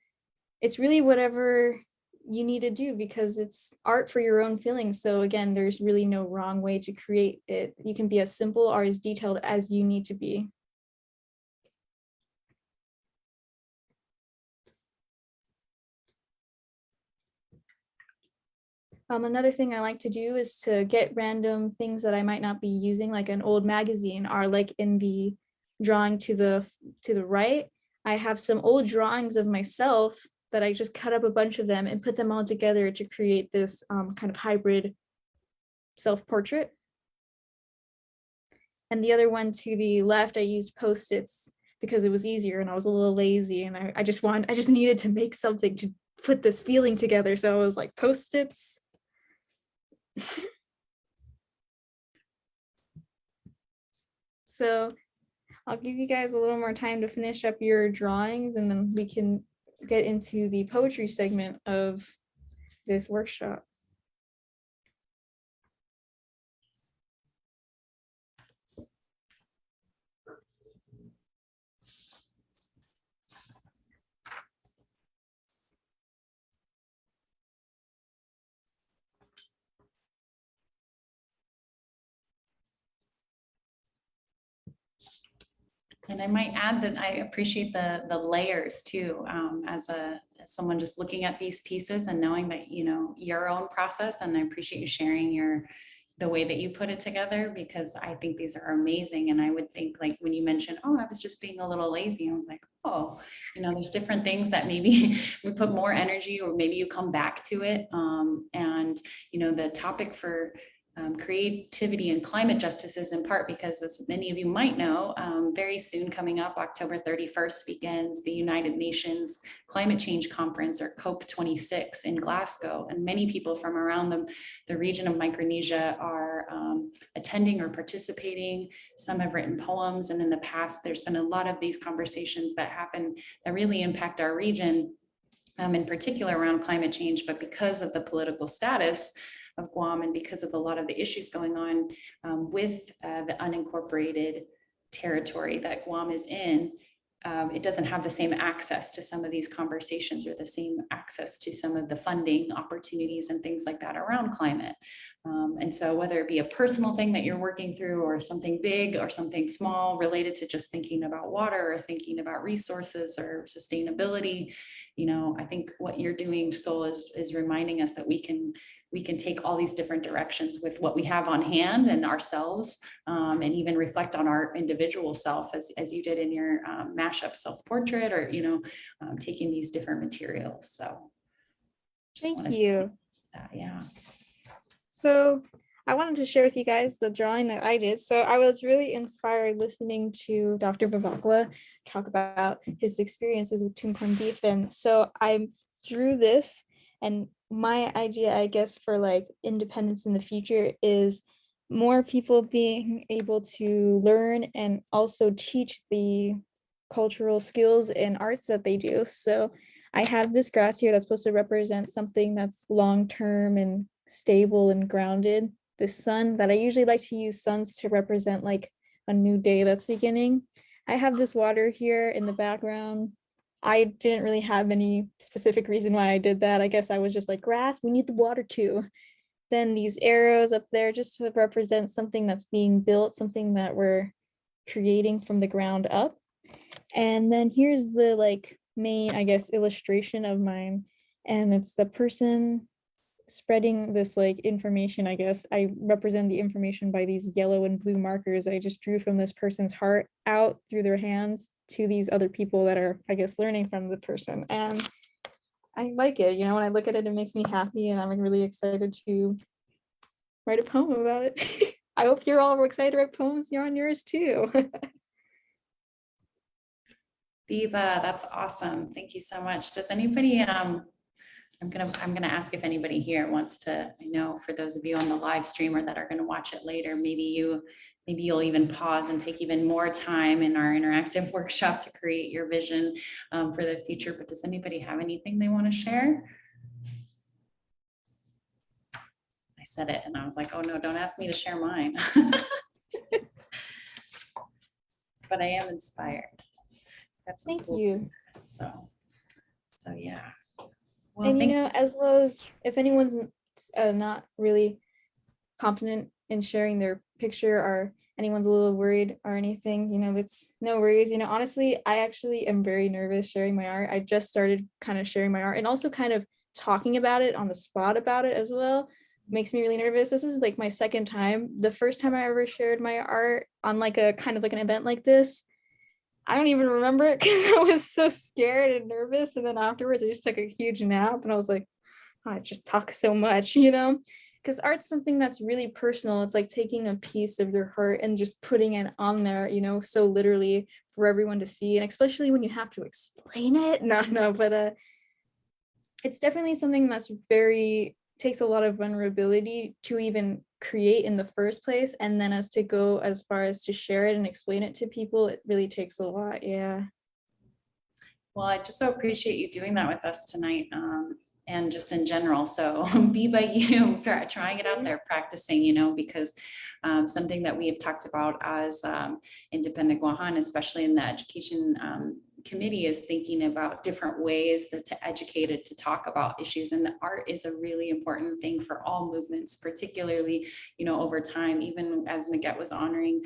It's really whatever you need to do, because it's art for your own feelings. So again, there's really no wrong way to create it. You can be as simple or as detailed as you need to be. Another thing I like to do is to get random things that I might not be using, like an old magazine, or like in the drawing to the right, I have some old drawings of myself that I just cut up a bunch of them and put them all together to create this kind of hybrid self-portrait. And the other one to the left, I used Post-its because it was easier and I was a little lazy, and I just needed to make something to put this feeling together. So I was like, Post-its. So I'll give you guys a little more time to finish up your drawings, and then we can get into the poetry segment of this workshop. And I might add that I appreciate the layers too, as someone just looking at these pieces and knowing that, you know, your own process, and I appreciate you sharing the way that you put it together, because I think these are amazing. And I would think, like, when you mentioned, oh, I was just being a little lazy, I was like, oh, you know, there's different things that maybe we put more energy, or maybe you come back to it. And, you know, the topic for creativity and climate justice is in part because, as many of you might know, very soon coming up, October 31st, begins the United Nations Climate Change Conference, or COP26, in Glasgow. And many people from around the region of Micronesia are attending or participating. Some have written poems, and in the past, there's been a lot of these conversations that happen that really impact our region, in particular around climate change. But because of the political status of Guam, and because of a lot of the issues going on with the unincorporated territory that Guam is in, it doesn't have the same access to some of these conversations, or the same access to some of the funding opportunities and things like that around climate. And so whether it be a personal thing that you're working through, or something big or something small related to just thinking about water, or thinking about resources or sustainability, you know, I think what you're doing, Sol, is reminding us that we can take all these different directions with what we have on hand and ourselves, and even reflect on our individual self, as you did in your mashup self-portrait, or, you know, taking these different materials. So Thank you. Yeah. So I wanted to share with you guys the drawing that I did. So I was really inspired listening to Dr. Bavakwa talk about his experiences with Cornbeef. And so I drew this, and my idea, I guess, for like independence in the future is more people being able to learn and also teach the cultural skills and arts that they do. So I have this grass here that's supposed to represent something that's long-term and stable and grounded. The sun, that I usually like to use suns to represent like a new day that's beginning. I have this water here in the background. I didn't really have any specific reason why I did that. I guess I was just like, grass, we need the water too. Then these arrows up there just to represent something that's being built, something that we're creating from the ground up. And then here's the like main, I guess, illustration of mine. And it's the person spreading this like information. I guess I represent the information by these yellow and blue markers I just drew from this person's heart out through their hands to these other people that are, I guess, learning from the person. And I like it, you know, when I look at it, it makes me happy, and I'm really excited to write a poem about it. I hope you're all excited to write poems on yours too. Viva, that's awesome. Thank you so much. Does anybody, I'm gonna ask if anybody here wants to, I know for those of you on the live stream or that are gonna watch it later, maybe you'll even pause and take even more time in our interactive workshop to create your vision for the future. But does anybody have anything they want to share? I said it and I was like, oh no, don't ask me to share mine. But I am inspired. That's Thank cool. you. So yeah. Well, and you know, as well as if anyone's not really confident in sharing their picture, or anyone's a little worried or anything, you know, it's no worries. You know, honestly, I actually am very nervous sharing my art. I just started kind of sharing my art, and also kind of talking about it on the spot about it as well makes me really nervous. This is like my second time. The first time I ever shared my art on like a kind of like an event like this, I don't even remember it because I was so scared and nervous. And then afterwards, I just took a huge nap, and I was like, oh, I just talk so much, you know, because art's something that's really personal. It's like taking a piece of your heart and just putting it on there, you know, so literally for everyone to see. And especially when you have to explain it. But it's definitely something that's takes a lot of vulnerability to even create in the first place, and then as to go as far as to share it and explain it to people, it really takes a lot. Yeah. Well, I just so appreciate you doing that with us tonight, and just in general. So be by you, trying it out there, practicing, because something that we have talked about as Independent Guahan, especially in the education committee, is thinking about different ways to educate it, to talk about issues. And the art is a really important thing for all movements, particularly, over time. Even as Maga'taotao was honoring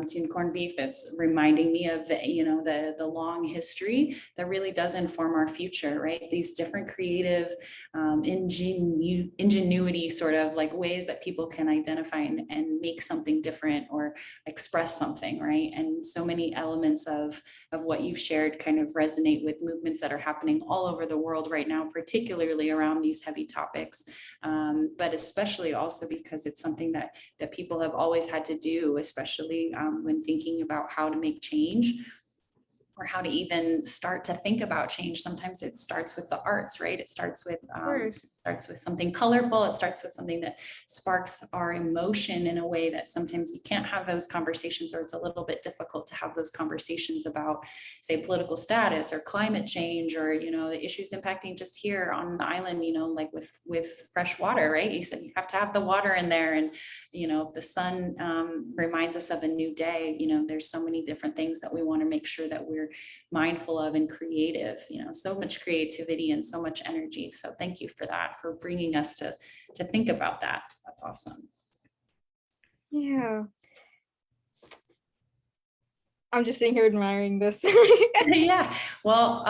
Tune Cornbeef, it's reminding me of the long history that really does inform our future, right? These different creative ingenuity sort of like ways that people can identify and make something different or express something, right? And so many elements of what you've shared kind of resonate with movements that are happening all over the world right now, particularly around these heavy topics, but especially also because it's something that people have always had to do, especially when thinking about how to make change, or how to even start to think about change. Sometimes it starts with the arts, right? It starts with something colorful. It starts with something that sparks our emotion in a way that sometimes you can't have those conversations, or it's a little bit difficult to have those conversations about, say, political status or climate change, or the issues impacting just here on the island, like with fresh water, right? You said you have to have the water in there, and if the sun reminds us of a new day, there's so many different things that we want to make sure that we're mindful of, and creative, so much creativity and so much energy. So thank you for that, for bringing us to think about that. That's awesome. Yeah. I'm just sitting here admiring this. Yeah. Well,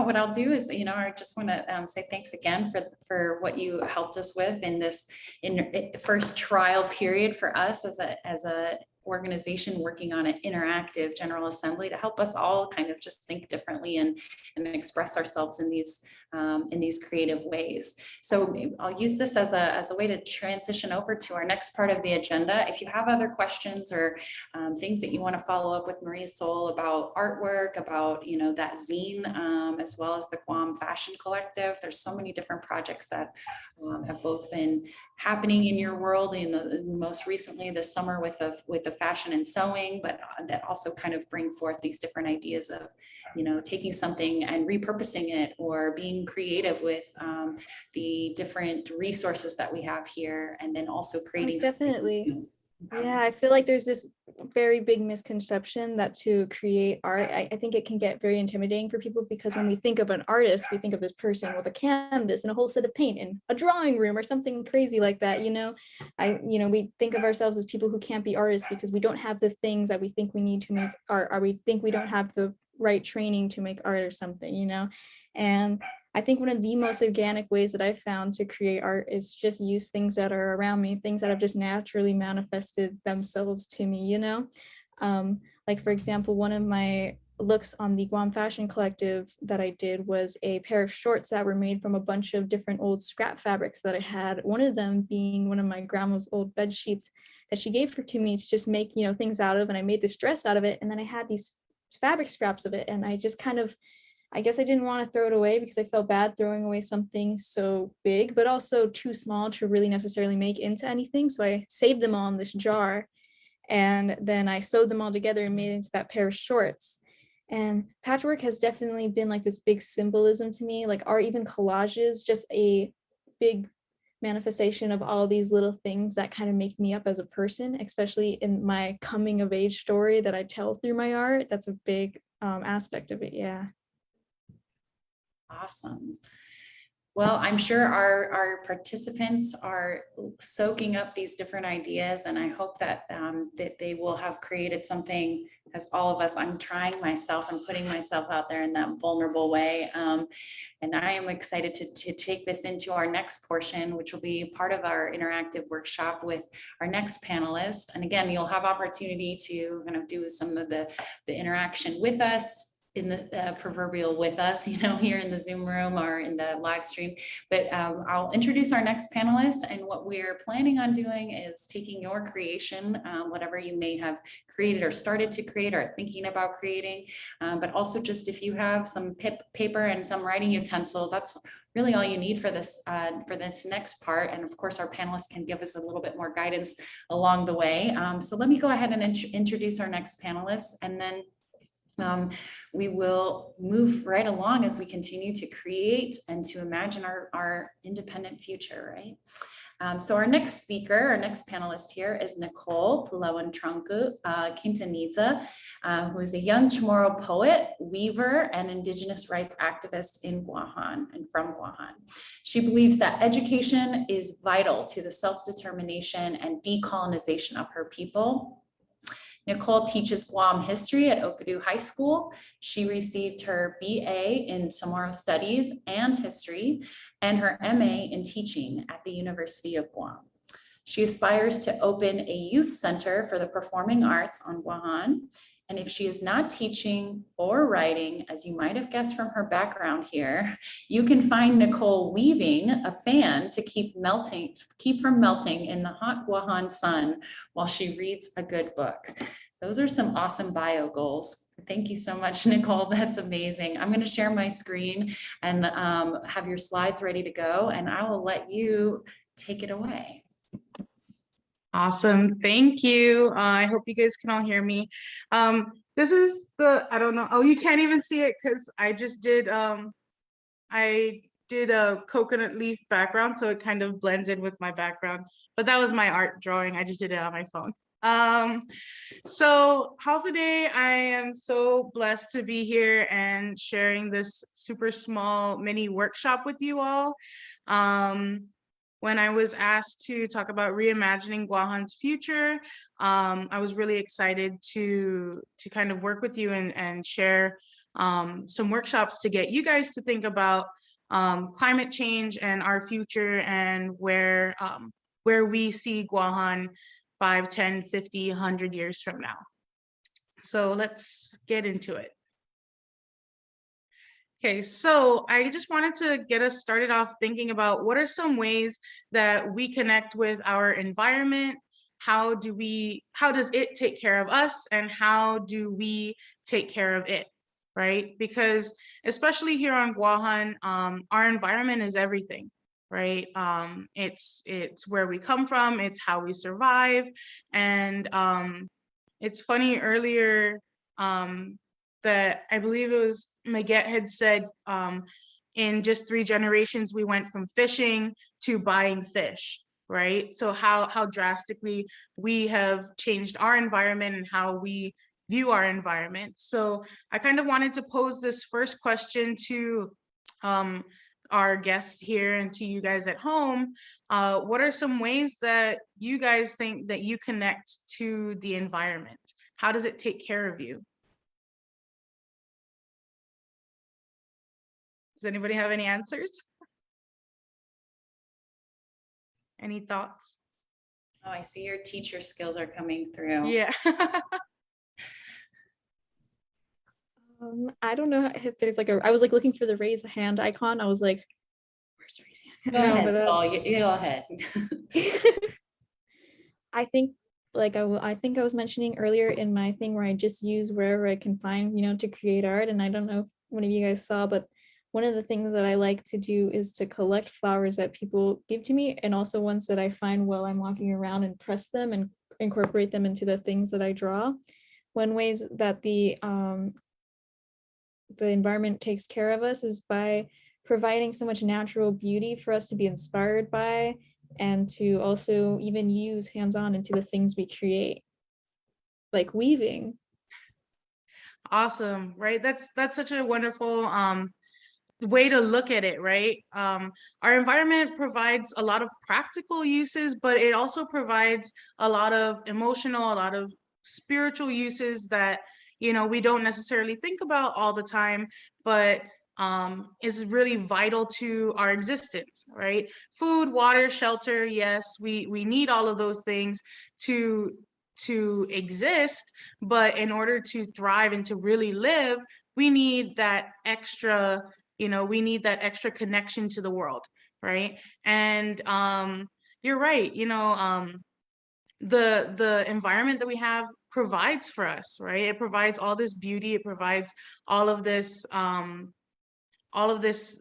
what I'll do is, I just want to say thanks again for what you helped us with in this first trial period for us as a organization working on an interactive General Assembly to help us all kind of just think differently and express ourselves in these creative ways. So I'll use this as a way to transition over to our next part of the agenda. If you have other questions or things that you want to follow up with Maria Sol about artwork, about that zine, as well as the Guam Fashion Collective, there's so many different projects that have both been happening in your world, most recently this summer with the fashion and sewing, but that also kind of bring forth these different ideas of taking something and repurposing it, or being creative with the different resources that we have here, and then also creating definitely. Yeah, I feel like there's this very big misconception that to create art, I think it can get very intimidating for people, because when we think of an artist, we think of this person with a canvas and a whole set of paint and a drawing room or something crazy like that. We think of ourselves as people who can't be artists because we don't have the things that we think we need to make art, or we think we don't have the right training to make art or something, and I think one of the most organic ways that I've found to create art is just use things that are around me, things that have just naturally manifested themselves to me, like, for example, one of my looks on the Guam Fashion Collective that I did was a pair of shorts that were made from a bunch of different old scrap fabrics that I had, one of them being one of my grandma's old bed sheets that she gave to me to just make, things out of, and I made this dress out of it, and then I had these fabric scraps of it, and I just kind of, I guess I didn't want to throw it away because I felt bad throwing away something so big, but also too small to really necessarily make into anything. So I saved them all in this jar, and then I sewed them all together and made it into that pair of shorts. And patchwork has definitely been like this big symbolism to me, like art, even collages, just a big manifestation of all these little things that kind of make me up as a person, especially in my coming of age story that I tell through my art. That's a big aspect of it. Yeah. Awesome. Well, I'm sure our participants are soaking up these different ideas, and I hope that that they will have created something, as all of us. I'm trying myself and putting myself out there in that vulnerable way, and I am excited to take this into our next portion, which will be part of our interactive workshop with our next panelist. And again, you'll have opportunity to kind of do some of the interaction with us, in the proverbial with us, here in the Zoom room or in the live stream. But I'll introduce our next panelist, and what we're planning on doing is taking your creation, whatever you may have created or started to create or thinking about creating, but also just if you have some paper and some writing utensil, that's really all you need for this next part. And of course, our panelists can give us a little bit more guidance along the way. So let me go ahead and introduce our next panelist, and then We will move right along as we continue to create and to imagine our independent future, right? So our next speaker, our next panelist here is Nicole Palawan Quintanilla, who is a young Chamorro poet, weaver, and indigenous rights activist in Guahan and from Guahan. She believes that education is vital to the self-determination and decolonization of her people. Nicole teaches Guam history at Okadu High School. She received her BA in Chamorro Studies and History and her MA in teaching at the University of Guam. She aspires to open a youth center for the performing arts on Guahan. And if she is not teaching or writing, as you might have guessed from her background here, you can find Nicole weaving a fan to keep from melting in the hot Guahan sun while she reads a good book. Those are some awesome bio goals. Thank you so much, Nicole. That's amazing. I'm going to share my screen and have your slides ready to go, and I will let you take it away. Awesome. Thank you. I hope you guys can all hear me. This is the, I don't know. Oh, you can't even see it because I just did, I did a coconut leaf background, so it kind of blends in with my background, but that was my art drawing. I just did it on my phone. So today I am so blessed to be here and sharing this super small mini workshop with you all. When I was asked to talk about reimagining Guahan's future, I was really excited to kind of work with you and share some workshops to get you guys to think about climate change and our future and where we see Guahan 5, 10, 50, 100 years from now. So let's get into it. Okay, so I just wanted to get us started off thinking about what are some ways that we connect with our environment? How does it take care of us, and how do we take care of it, right? Because especially here on Guahan, our environment is everything, right? It's where we come from, it's how we survive. And it's funny earlier that I believe it was Maga'taotao had said in just 3 generations, we went from fishing to buying fish, right? So how drastically we have changed our environment and how we view our environment. So I kind of wanted to pose this first question to our guests here and to you guys at home. What are some ways that you guys think that you connect to the environment? How does it take care of you? Does anybody have any answers? Any thoughts? Oh, I see your teacher skills are coming through. Yeah. I don't know if there's like I was like looking for the raise hand icon. I was like, where's the raise hand? Go ahead, Saul, you go ahead. I think like I think I was mentioning earlier in my thing where I just use wherever I can find, to create art. And I don't know if one of you guys saw, but one of the things that I like to do is to collect flowers that people give to me, and also ones that I find while I'm walking around, and press them and incorporate them into the things that I draw. One ways that the environment takes care of us is by providing so much natural beauty for us to be inspired by, and to also even use hands-on into the things we create, like weaving. Awesome, right? That's such a wonderful way to look at it, right? Our environment provides a lot of practical uses, but it also provides a lot of emotional, a lot of spiritual uses that we don't necessarily think about all the time, but is really vital to our existence, right? Food, water, shelter, yes, we need all of those things to exist, but in order to thrive and to really live, we need that extra, we need that extra connection to the world, right? And you're right, the environment that we have provides for us, right? It provides all this beauty, it provides all of this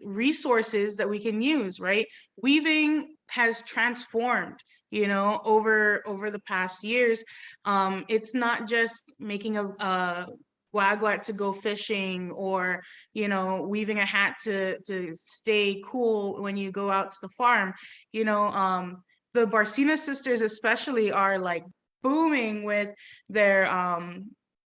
resources that we can use, right? Weaving has transformed, over the past years. It's not just making a guagua to go fishing, or, you know, weaving a hat to stay cool when you go out to the farm. You know, the Barcina sisters especially are like booming with their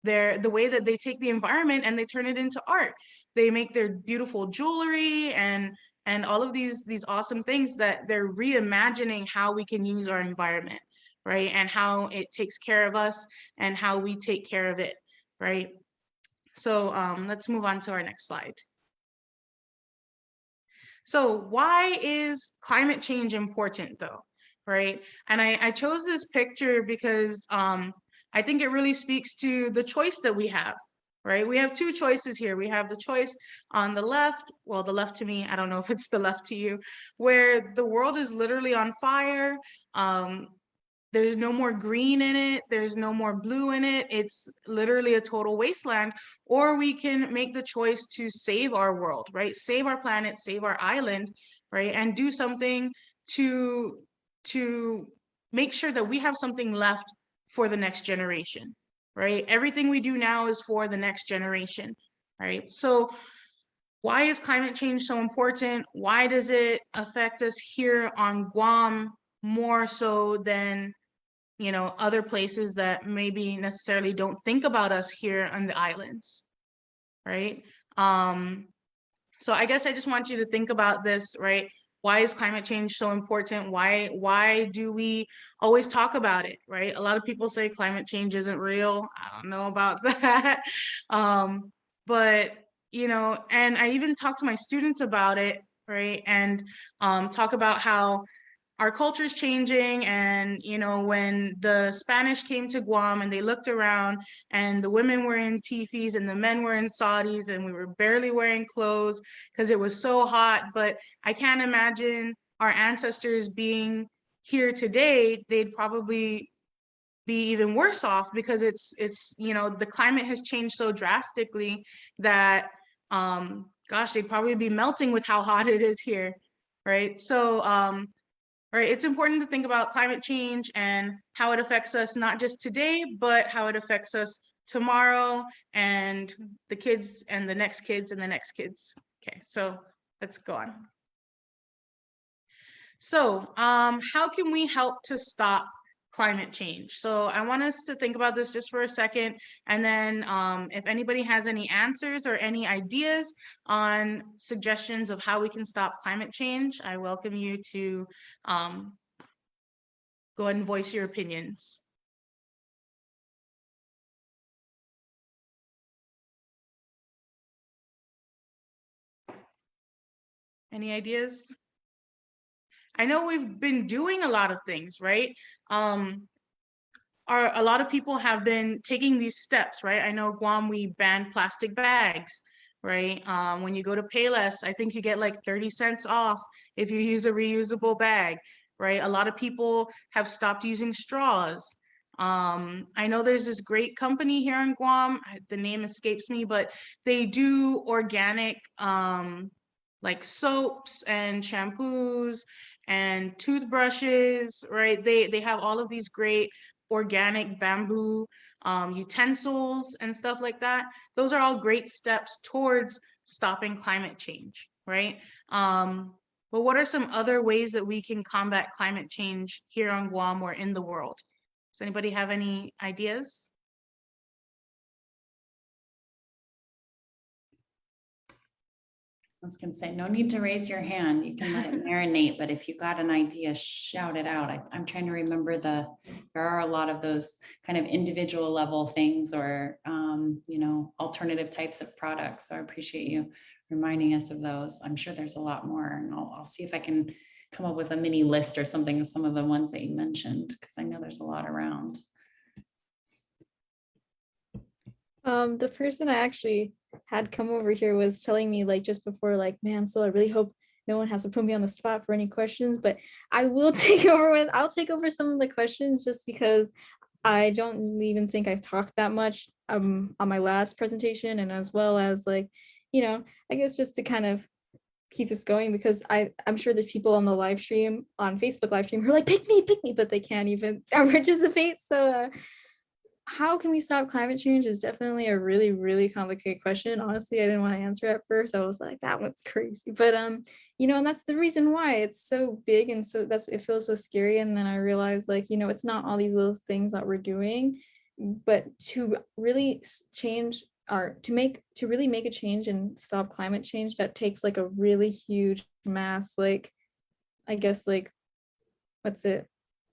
the way that they take the environment and they turn it into art. They make their beautiful jewelry and all of these awesome things that they're reimagining how we can use our environment, right? And how it takes care of us and how we take care of it, right? So let's move on to our next slide. So why is climate change important though, right? And I chose this picture because I think it really speaks to the choice that we have, right? We have two choices here. We have the choice on the left, well, the left to me, I don't know if it's the left to you, where the world is literally on fire. There's no more green in it. There's no more blue in it. It's literally a total wasteland. Or we can make the choice to save our world, right? Save our planet, save our island, right? And do something to make sure that we have something left for the next generation, right? Everything we do now is for the next generation, right? So why is climate change so important? Why does it affect us here on Guam more so than, you know, other places that maybe necessarily don't think about us here on the islands, right? So I guess I just want you to think about this, right? Why is climate change so important? Why do we always talk about it, right? A lot of people say climate change isn't real. I don't know about that. But, you know, and I even talk to my students about it, right? And talk about how our culture is changing. And, you know, when the Spanish came to Guam and they looked around and the women were in teepees and the men were in saudis and we were barely wearing clothes because it was so hot. But I can't imagine our ancestors being here today. They'd probably be even worse off because it's, you know, the climate has changed so drastically that, gosh, they'd probably be melting with how hot it is here, right? So, right, it's important to think about climate change and how it affects us, not just today, but how it affects us tomorrow and the kids and the next kids and the next kids. Okay, so let's go on. So how can we help to stop climate change? So I want us to think about this just for a second. And then if anybody has any answers or any ideas on suggestions of how we can stop climate change, I welcome you to go ahead and voice your opinions. Any ideas? I know we've been doing a lot of things, right? A lot of people have been taking these steps, right? I know Guam, we banned plastic bags, right? When you go to Payless, I think you get like 30 cents off if you use a reusable bag, right? A lot of people have stopped using straws. I know there's this great company here in Guam, the name escapes me, but they do organic like soaps and shampoos and toothbrushes, right? They have all of these great organic bamboo utensils and stuff like that. Those are all great steps towards stopping climate change, right? But what are some other ways that we can combat climate change here on Guam or in the world? Does anybody have any ideas? I was going to say, no need to raise your hand. You can let it marinate, but if you got an idea, shout it out. I'm trying to remember there are a lot of those kind of individual level things or, you know, alternative types of products. So I appreciate you reminding us of those. I'm sure there's a lot more, and I'll see if I can come up with a mini list or something of some of the ones that you mentioned, because I know there's a lot around. The person I actually had come over here was telling me like just before, like, man, so I really hope no one has to put me on the spot for any questions, but I will I'll take over some of the questions just because I don't even think I've talked that much on my last presentation, and as well as like, you know, I guess just to kind of keep this going, because I'm sure there's people on the live stream, on Facebook live stream, who are like, pick me, but they can't even participate. So how can we stop climate change is definitely a really, really complicated question. Honestly, I didn't want to answer at first. I was like, that one's crazy. But and that's the reason why it's so big, and so it feels so scary. And then I realized, like, it's not all these little things that we're doing, but to really change to really make a change and stop climate change, that takes like a really huge mass, like, I guess, like, what's it,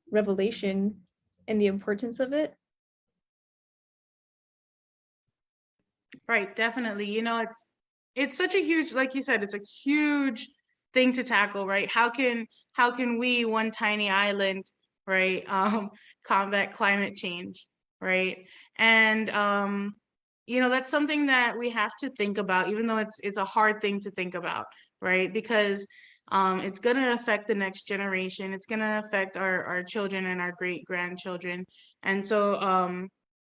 revelation and the importance of it. Right, definitely. It's such a huge, like you said, it's a huge thing to tackle, right? How can we, one tiny island, right, combat climate change, right? And that's something that we have to think about, even though it's a hard thing to think about, right? Because it's going to affect the next generation. It's going to affect our children and our great grandchildren. And so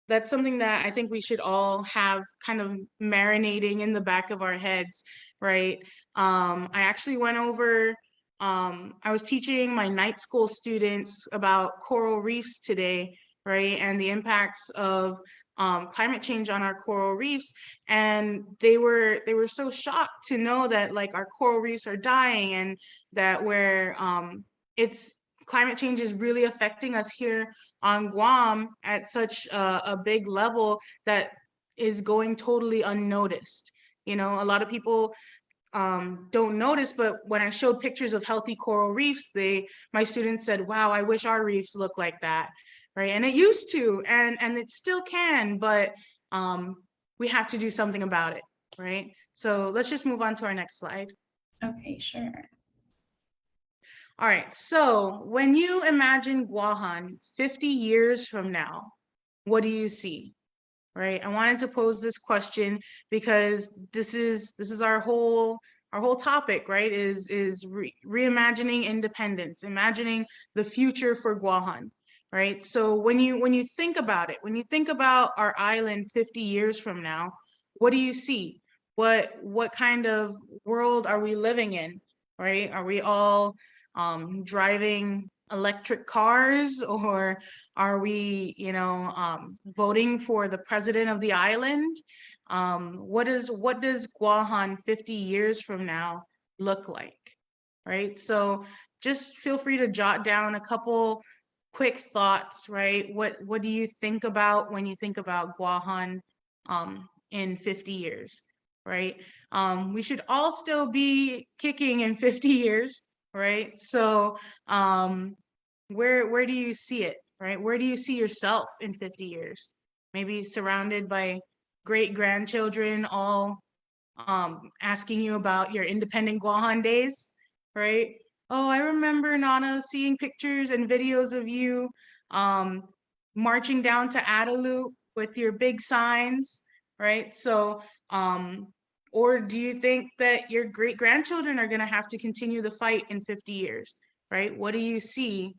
that's something that I think we should all have kind of marinating in the back of our heads, right? I actually went over, I was teaching my night school students about coral reefs today, right? And the impacts of climate change on our coral reefs. And they were so shocked to know that, like, our coral reefs are dying, and that it's climate change is really affecting us here on Guam at such a big level that is going totally unnoticed. A lot of people don't notice, but when I showed pictures of healthy coral reefs, my students said, wow, I wish our reefs looked like that, right? And it used to, and it still can, but we have to do something about it, right? So let's just move on to our next slide. Okay, sure. All right, so when you imagine Guahan 50 years from now, what do you see? Right? I wanted to pose this question because this is our whole topic, right? Is reimagining independence, imagining the future for Guahan, right? So when you think about it, when you think about our island 50 years from now, what do you see? What kind of world are we living in, right? Are we all driving electric cars, or are we, voting for the president of the island? What does Guahan 50 years from now look like, right? So just feel free to jot down a couple quick thoughts, right? What do you think about when you think about Guahan in 50 years, right? We should all still be kicking in 50 years, right? So where do you see it, right? Where do you see yourself in 50 years? Maybe surrounded by great grandchildren, all asking you about your independent Guahan days, right? Oh, I remember, Nana, seeing pictures and videos of you marching down to Adaloop with your big signs, right? So or do you think that your great grandchildren are going to have to continue the fight in 50 years, right? What do you see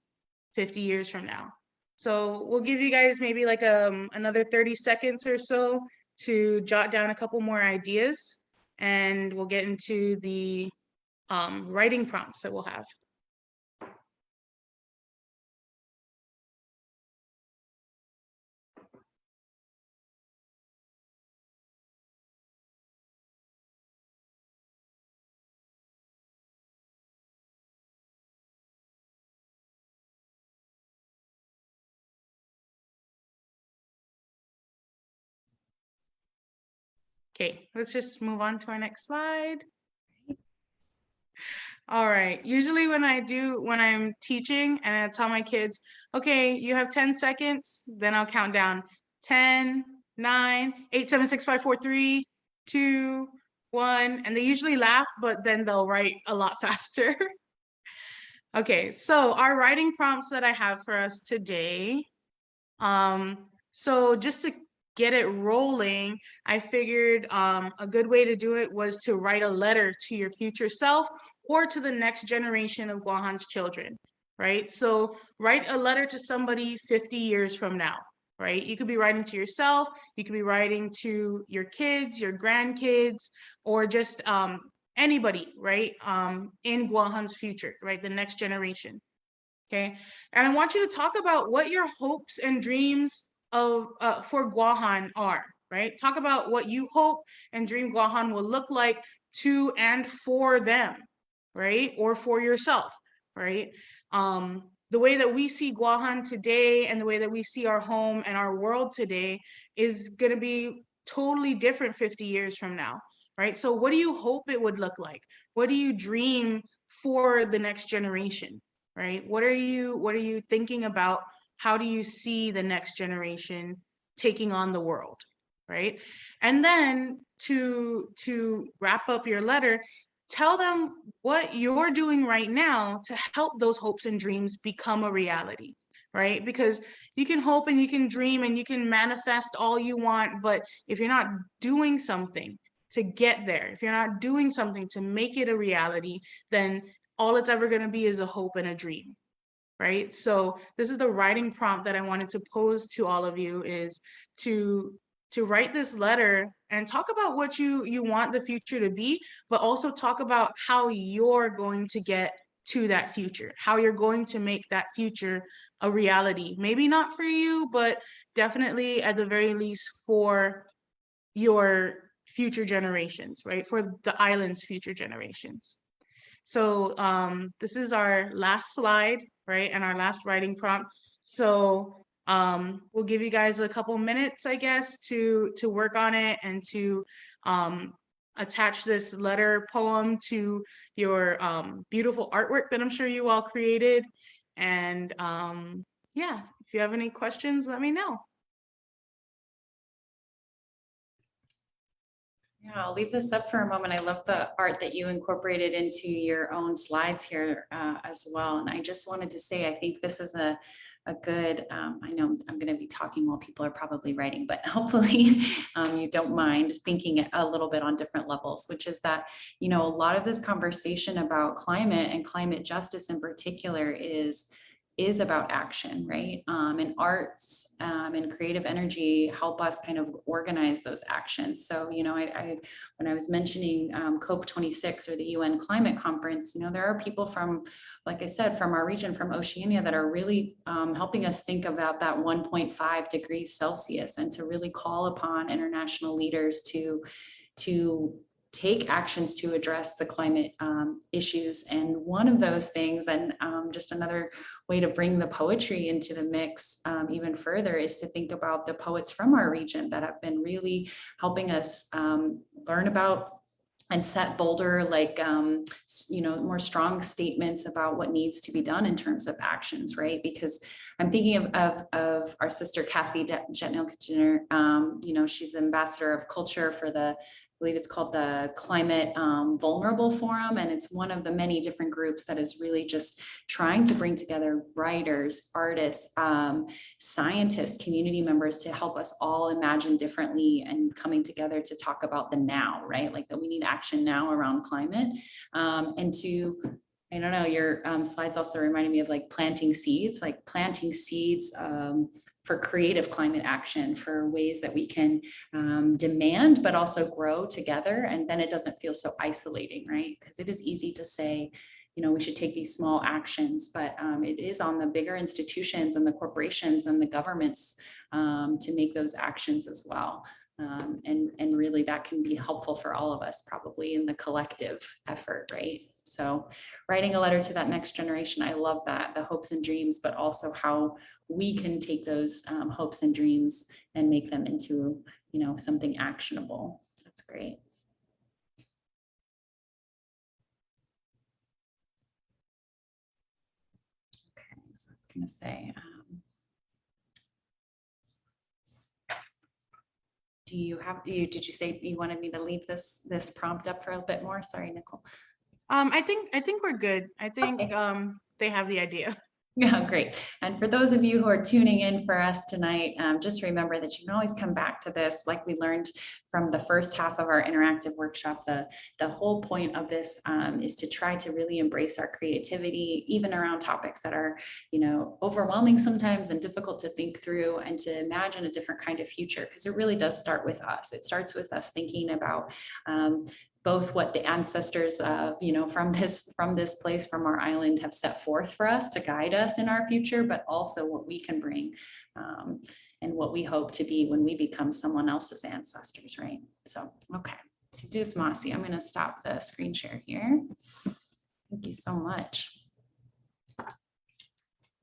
50 years from now? So we'll give you guys maybe like another 30 seconds or so to jot down a couple more ideas, and we'll get into the writing prompts that we'll have. Okay, let's just move on to our next slide. All right, usually when I'm teaching and I tell my kids, okay, you have 10 seconds, then I'll count down 10, 9, 8, 7, 6, 5, 4, 3, 2, 1, and they usually laugh, but then they'll write a lot faster. Okay, so our writing prompts that I have for us today. So just to get it rolling, I figured a good way to do it was to write a letter to your future self or to the next generation of Guahan's children, right? So write a letter to somebody 50 years from now, right? You could be writing to yourself, you could be writing to your kids, your grandkids, or just anybody, right? In Guahan's future, right? The next generation. Okay. And I want you to talk about what your hopes and dreams of for Guahan are, right? Talk about what you hope and dream Guahan will look like to and for them, right? Or for yourself, right? The way that we see Guahan today and the way that we see our home and our world today is going to be totally different 50 years from now, right? So what do you hope it would look like? What do you dream for the next generation, right? What are you thinking about? How do you see the next generation taking on the world, right? And then to wrap up your letter, tell them what you're doing right now to help those hopes and dreams become a reality, right? Because you can hope and you can dream and you can manifest all you want, but if you're not doing something to get there, if you're not doing something to make it a reality, then all it's ever going to be is a hope and a dream, right? So this is the writing prompt that I wanted to pose to all of you, is to write this letter and talk about what you want the future to be, but also talk about how you're going to get to that future, how you're going to make that future a reality. Maybe not for you, but definitely at the very least for your future generations, right? For the island's future generations. So this is our last slide, right? And our last writing prompt. So we'll give you guys a couple minutes, I guess, to work on it and to attach this letter poem to your beautiful artwork that I'm sure you all created. And yeah, if you have any questions, let me know. Yeah, I'll leave this up for a moment. I love the art that you incorporated into your own slides here as well. And I just wanted to say, I think this is a good, I know I'm going to be talking while people are probably writing, but hopefully you don't mind thinking a little bit on different levels, which is that, you know, a lot of this conversation about climate and climate justice in particular is about action, right? And arts and creative energy help us kind of organize those actions. So, you know, when I was mentioning COP26 or the UN climate conference, you know, there are people from, like I said, from our region, from Oceania, that are really helping us think about that 1.5 degrees Celsius and to really call upon international leaders to take actions to address the climate issues. And one of those things, and just another way to bring the poetry into the mix even further, is to think about the poets from our region that have been really helping us learn about and set bolder, like, you know, more strong statements about what needs to be done in terms of actions, right? Because I'm thinking of our sister, Kathy Jetnil-Kitchener. You know, she's the ambassador of culture for the, I believe it's called the Climate Vulnerable Forum. And it's one of the many different groups that is really just trying to bring together writers, artists, scientists, community members to help us all imagine differently and coming together to talk about the now, right? Like that we need action now around climate. And to, I don't know, your slides also reminded me of like planting seeds for creative climate action, for ways that we can demand, but also grow together. And then it doesn't feel so isolating, right? Because it is easy to say, you know, we should take these small actions, but it is on the bigger institutions and the corporations and the governments to make those actions as well. And really that can be helpful for all of us probably in the collective effort, right? So writing a letter to that next generation, I love that, the hopes and dreams, but also how we can take those hopes and dreams and make them into, you know, something actionable. That's great. Okay, so I was gonna say, did you say you wanted me to leave this prompt up for a bit more? Sorry, Nicole. I think we're good. I think Okay. they have the idea. Yeah, great. And for those of you who are tuning in for us tonight, just remember that you can always come back to this. Like we learned from the first half of our interactive workshop, the whole point of this is to try to really embrace our creativity, even around topics that are, you know, overwhelming sometimes and difficult to think through, and to imagine a different kind of future, because it really does start with us. It starts with us thinking about both what the ancestors, you know, from this place, from our island, have set forth for us to guide us in our future, but also what we can bring. and what we hope to be when we become someone else's ancestors, right? So, okay, so Deuce Mossy, I'm gonna stop the screen share here. Thank you so much.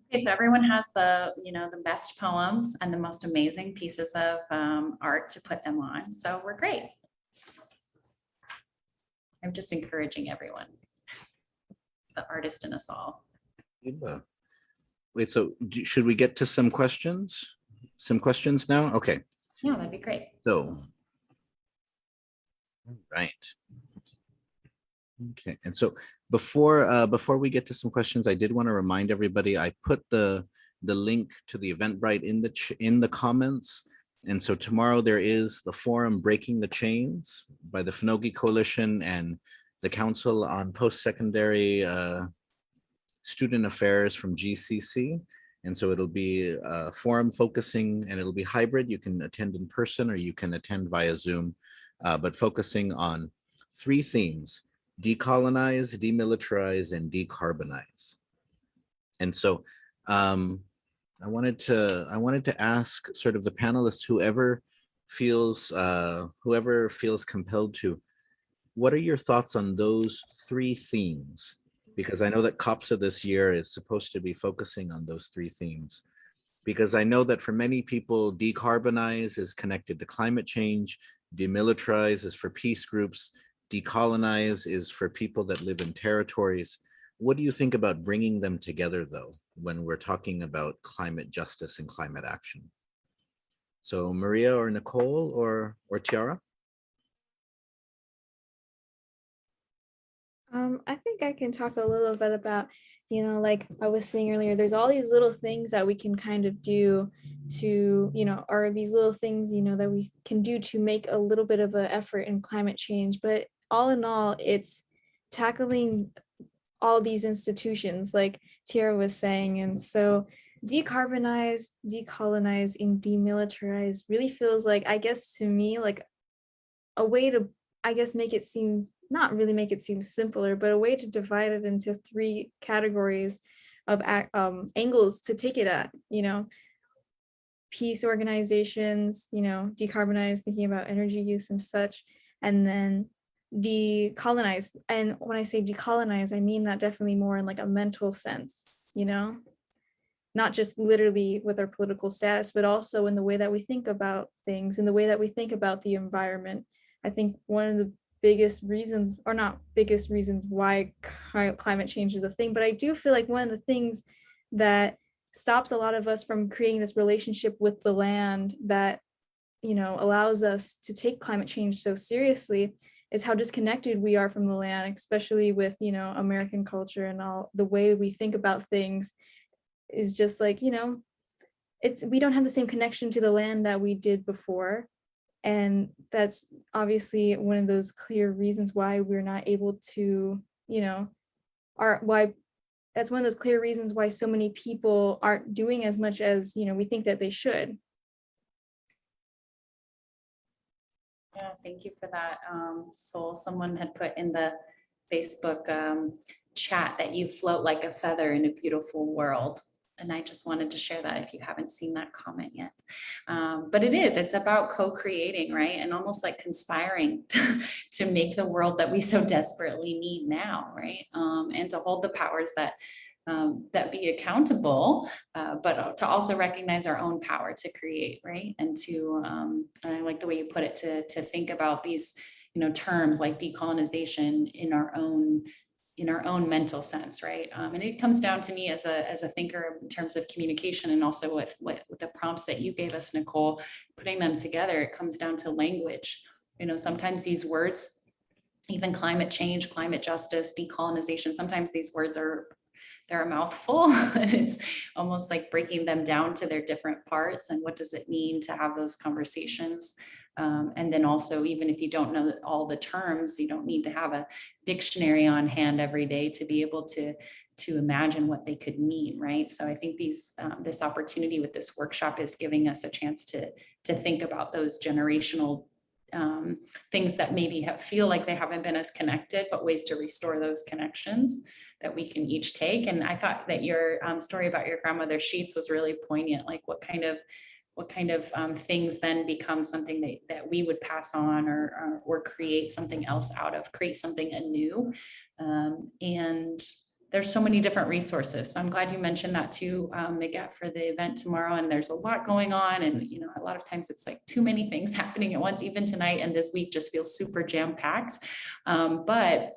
Okay, so everyone has the, the best poems and the most amazing pieces of art to put them on. So we're great. I'm just encouraging everyone, the artist in us all. Wait, so should we get to some questions? Some questions now? Okay. Yeah, that'd be great. So, right. Okay, and so before we get to some questions, I did want to remind everybody, I put the link to the Eventbrite in the comments. And so tomorrow there is the forum Breaking the Chains by the Finogi Coalition and the Council on Post-Secondary Student Affairs from GCC. And so it'll be a forum focusing, and it'll be hybrid. You can attend in person or you can attend via Zoom, but focusing on 3 themes: decolonize, demilitarize, and decarbonize. And so I wanted to ask sort of the panelists, whoever feels compelled to, what are your thoughts on those 3 themes? Because I know that COPSA this year is supposed to be focusing on those 3 themes. Because I know that for many people, decarbonize is connected to climate change, demilitarize is for peace groups, decolonize is for people that live in territories. What do you think about bringing them together, though, when we're talking about climate justice and climate action? So Maria or Nicole or Tiara? I think I can talk a little bit about, like I was saying earlier, there's all these little things that we can kind of do to, are these little things, that we can do to make a little bit of an effort in climate change. But all in all, it's tackling all these institutions, like Tiara was saying. And so decarbonize, decolonize, and demilitarize really feels like, I guess to me, like a way to, I guess, make it seem, not really make it seem simpler, but a way to divide it into 3 categories of angles to take it at, peace organizations, decarbonize, thinking about energy use and such, and then decolonize. And when I say decolonize, I mean that definitely more in like a mental sense, not just literally with our political status, but also in the way that we think about things, in the way that we think about the environment. I think one of the biggest reasons, or not biggest reasons, why climate change is a thing, but I do feel like one of the things that stops a lot of us from creating this relationship with the land that, allows us to take climate change so seriously is how disconnected we are from the land, especially with, American culture and all the way we think about things is just like, we don't have the same connection to the land that we did before. And that's obviously one of those clear reasons why we're not able to, that's one of those clear reasons why so many people aren't doing as much as, we think that they should. Yeah, thank you for that, Soul. Someone had put in the Facebook chat that you float like a feather in a beautiful world. And I just wanted to share that if you haven't seen that comment yet. But it's about co-creating, right? And almost like conspiring to make the world that we so desperately need now, right? And to hold the powers that be accountable, but to also recognize our own power to create, right? And to, and I like the way you put it, to think about these, terms like decolonization in our own mental sense, right? And it comes down to me as a thinker in terms of communication, and also with the prompts that you gave us, Nicole, putting them together, it comes down to language. Sometimes these words, even climate change, climate justice, decolonization, sometimes these words they're a mouthful, and it's almost like breaking them down to their different parts. And what does it mean to have those conversations? And then also, even if you don't know all the terms, you don't need to have a dictionary on hand every day to be able to imagine what they could mean, right? So I think this opportunity with this workshop is giving us a chance to think about those generational things that maybe feel like they haven't been as connected, but ways to restore those connections that we can each take. And I thought that your story about your grandmother's sheets was really poignant. Like, what kind of what kind of things then become something that we would pass on or create something else out of, create something anew. And there's so many different resources. So I'm glad you mentioned that too, Maga'taotao, for the event tomorrow. And there's a lot going on. And, you know, a lot of times it's like too many things happening at once. Even tonight and this week just feels super jam-packed. But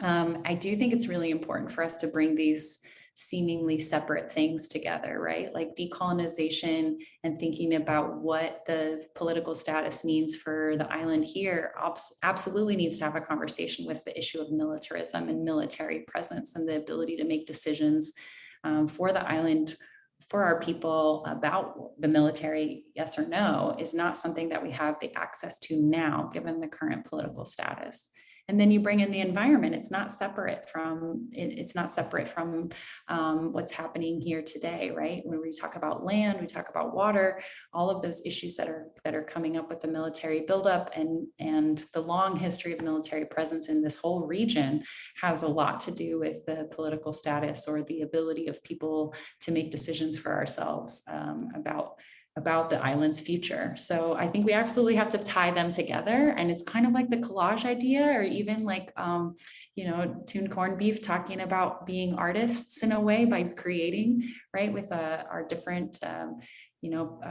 I do think it's really important for us to bring these seemingly separate things together, right? Like decolonization and thinking about what the political status means for the island here absolutely needs to have a conversation with the issue of militarism and military presence and the ability to make decisions for the island, for our people about the military, yes or no, is not something that we have the access to now, given the current political status. And then you bring in the environment. It's not separate from what's happening here today, right? When we talk about land, we talk about water, all of those issues that are coming up with the military buildup and the long history of military presence in this whole region has a lot to do with the political status or the ability of people to make decisions for ourselves about the island's future. So I think we absolutely have to tie them together. And it's kind of like the collage idea, or even like, you know, Tune Cornbeef talking about being artists in a way by creating, right, with our different, you know,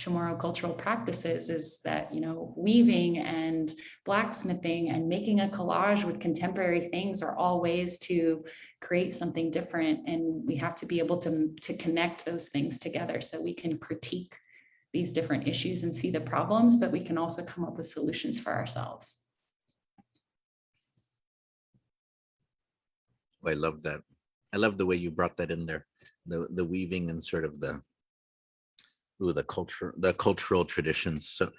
Chamorro cultural practices, is that, you know, weaving and blacksmithing and making a collage with contemporary things are all ways to create something different. And we have to be able to connect those things together so we can critique these different issues and see the problems, but we can also come up with solutions for ourselves. I love that. I love the way you brought that in there, the weaving and sort of the cultural traditions. So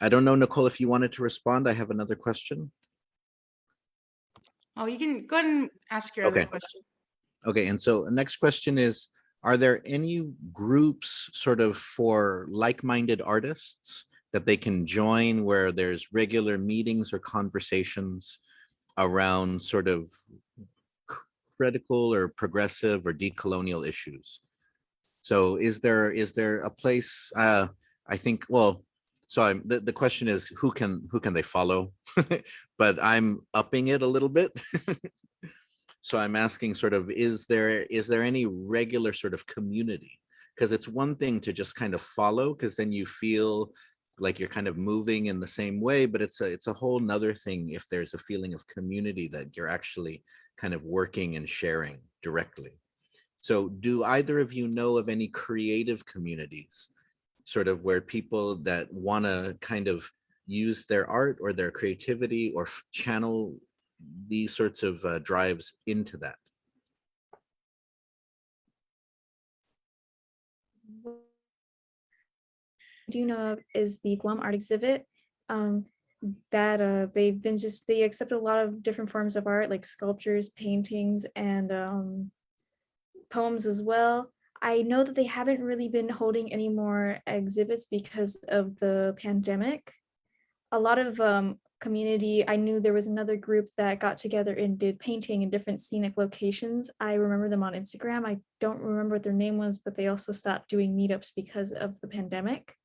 I don't know, Nicole, if you wanted to respond. I have another question. Oh, you can go ahead and ask your other question. Okay, and so the next question is, are there any groups sort of for like-minded artists that they can join where there's regular meetings or conversations around sort of critical or progressive or decolonial issues? So is there a place, I think, well, so the question is, who can they follow? But I'm upping it a little bit. So I'm asking sort of, is there any regular sort of community? Because it's one thing to just kind of follow, because then you feel like you're kind of moving in the same way, but it's a whole nother thing if there's a feeling of community that you're actually kind of working and sharing directly. So do either of you know of any creative communities, sort of where people that want to kind of use their art or their creativity or channel these sorts of drives into that? What I do know of is the Guam art exhibit, that they accept a lot of different forms of art, like sculptures, paintings, and poems as well. I know that they haven't really been holding any more exhibits because of the pandemic. A lot of community, I knew there was another group that got together and did painting in different scenic locations. I remember them on Instagram. I don't remember what their name was, but they also stopped doing meetups because of the pandemic.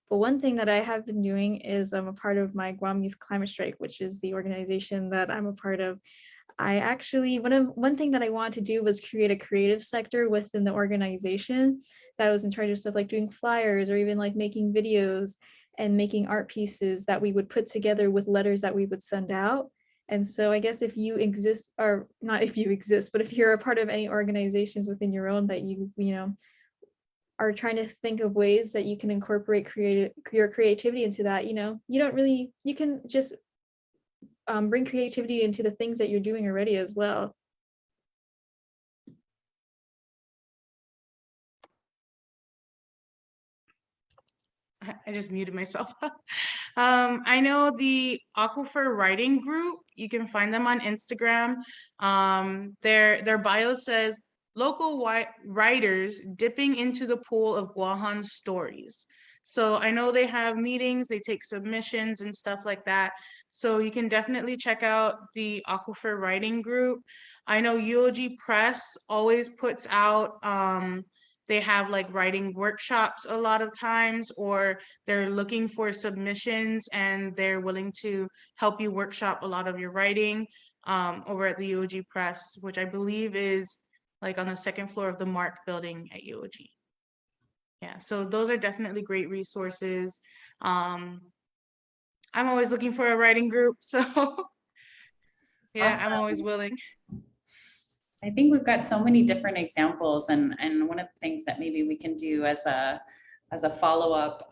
But one thing that I have been doing is I'm a part of my Guam Youth Climate Strike, which is the organization that I'm a part of. I actually, one thing that I wanted to do was create a creative sector within the organization that was in charge of stuff like doing flyers or even like making videos and making art pieces that we would put together with letters that we would send out. And so I guess if you exist, or not if you exist, but if you're a part of any organizations within your own that you know, are trying to think of ways that you can incorporate your creativity into that, you know, you can just bring creativity into the things that you're doing already as well. I just muted myself. I know the Aquifer Writing Group. You can find them on Instagram. Their bio says, local writers dipping into the pool of Guahan stories. So I know they have meetings, they take submissions and stuff like that. So you can definitely check out the Aquifer Writing Group. I know UOG Press always puts out they have like writing workshops a lot of times, or they're looking for submissions and they're willing to help you workshop a lot of your writing over at the UOG Press, which I believe is like on the second floor of the Mark building at UOG. Yeah, so those are definitely great resources. I'm always looking for a writing group, so yeah, Awesome. I'm always willing. I think we've got so many different examples, and one of the things that maybe we can do as a follow-up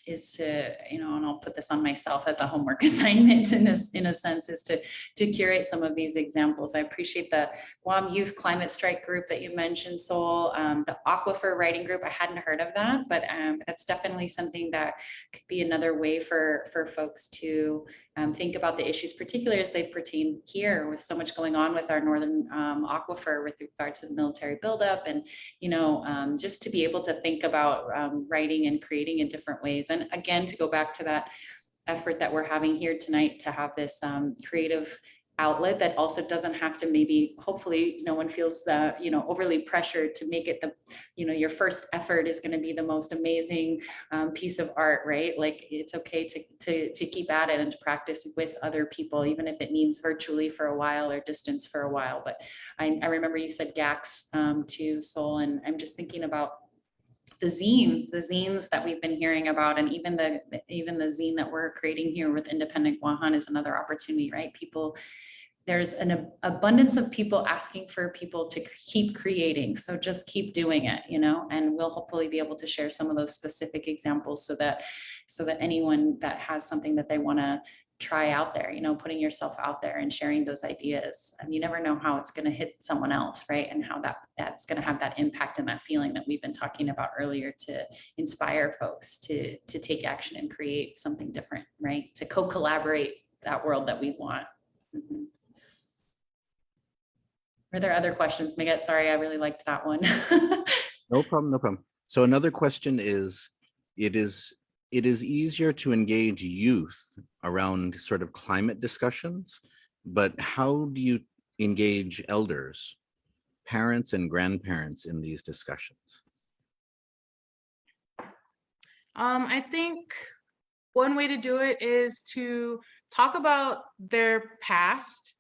is to, you know, and I'll put this on myself as a homework assignment in a sense, is to curate some of these examples. I appreciate the Guam Youth Climate Strike group that you mentioned, Sol, the Aquifer Writing Group. I hadn't heard of that, but that's definitely something that could be another way for folks to think about the issues, particularly as they pertain here with so much going on with our northern aquifer with regard to the military buildup, and you know, just to be able to think about writing and creating in different ways. And again, to go back to that effort that we're having here tonight to have this creative outlet that also doesn't have to, maybe hopefully no one feels you know, overly pressured to make it the, you know, your first effort is going to be the most amazing piece of art, right? Like it's okay to keep at it and to practice with other people, even if it means virtually for a while or distance for a while. But I remember you said GACs to Sol, and I'm just thinking about the zines that we've been hearing about, and even the zine that we're creating here with Independent Guahan is another opportunity, right? People, there's an abundance of people asking for people to keep creating, so just keep doing it, you know, and we'll hopefully be able to share some of those specific examples so that anyone that has something that they want to try out there, you know, putting yourself out there and sharing those ideas. And you never know how it's going to hit someone else, right? And how that's going to have that impact and that feeling that we've been talking about earlier, to inspire folks to take action and create something different, right? To co-collaborate that world that we want. Mm-hmm. Are there other questions, Maga'taotao? Sorry, I really liked that one. No problem, no problem. So another question is, it is easier to engage youth around sort of climate discussions, but how do you engage elders, parents and grandparents in these discussions? I think one way to do it is to talk about their past,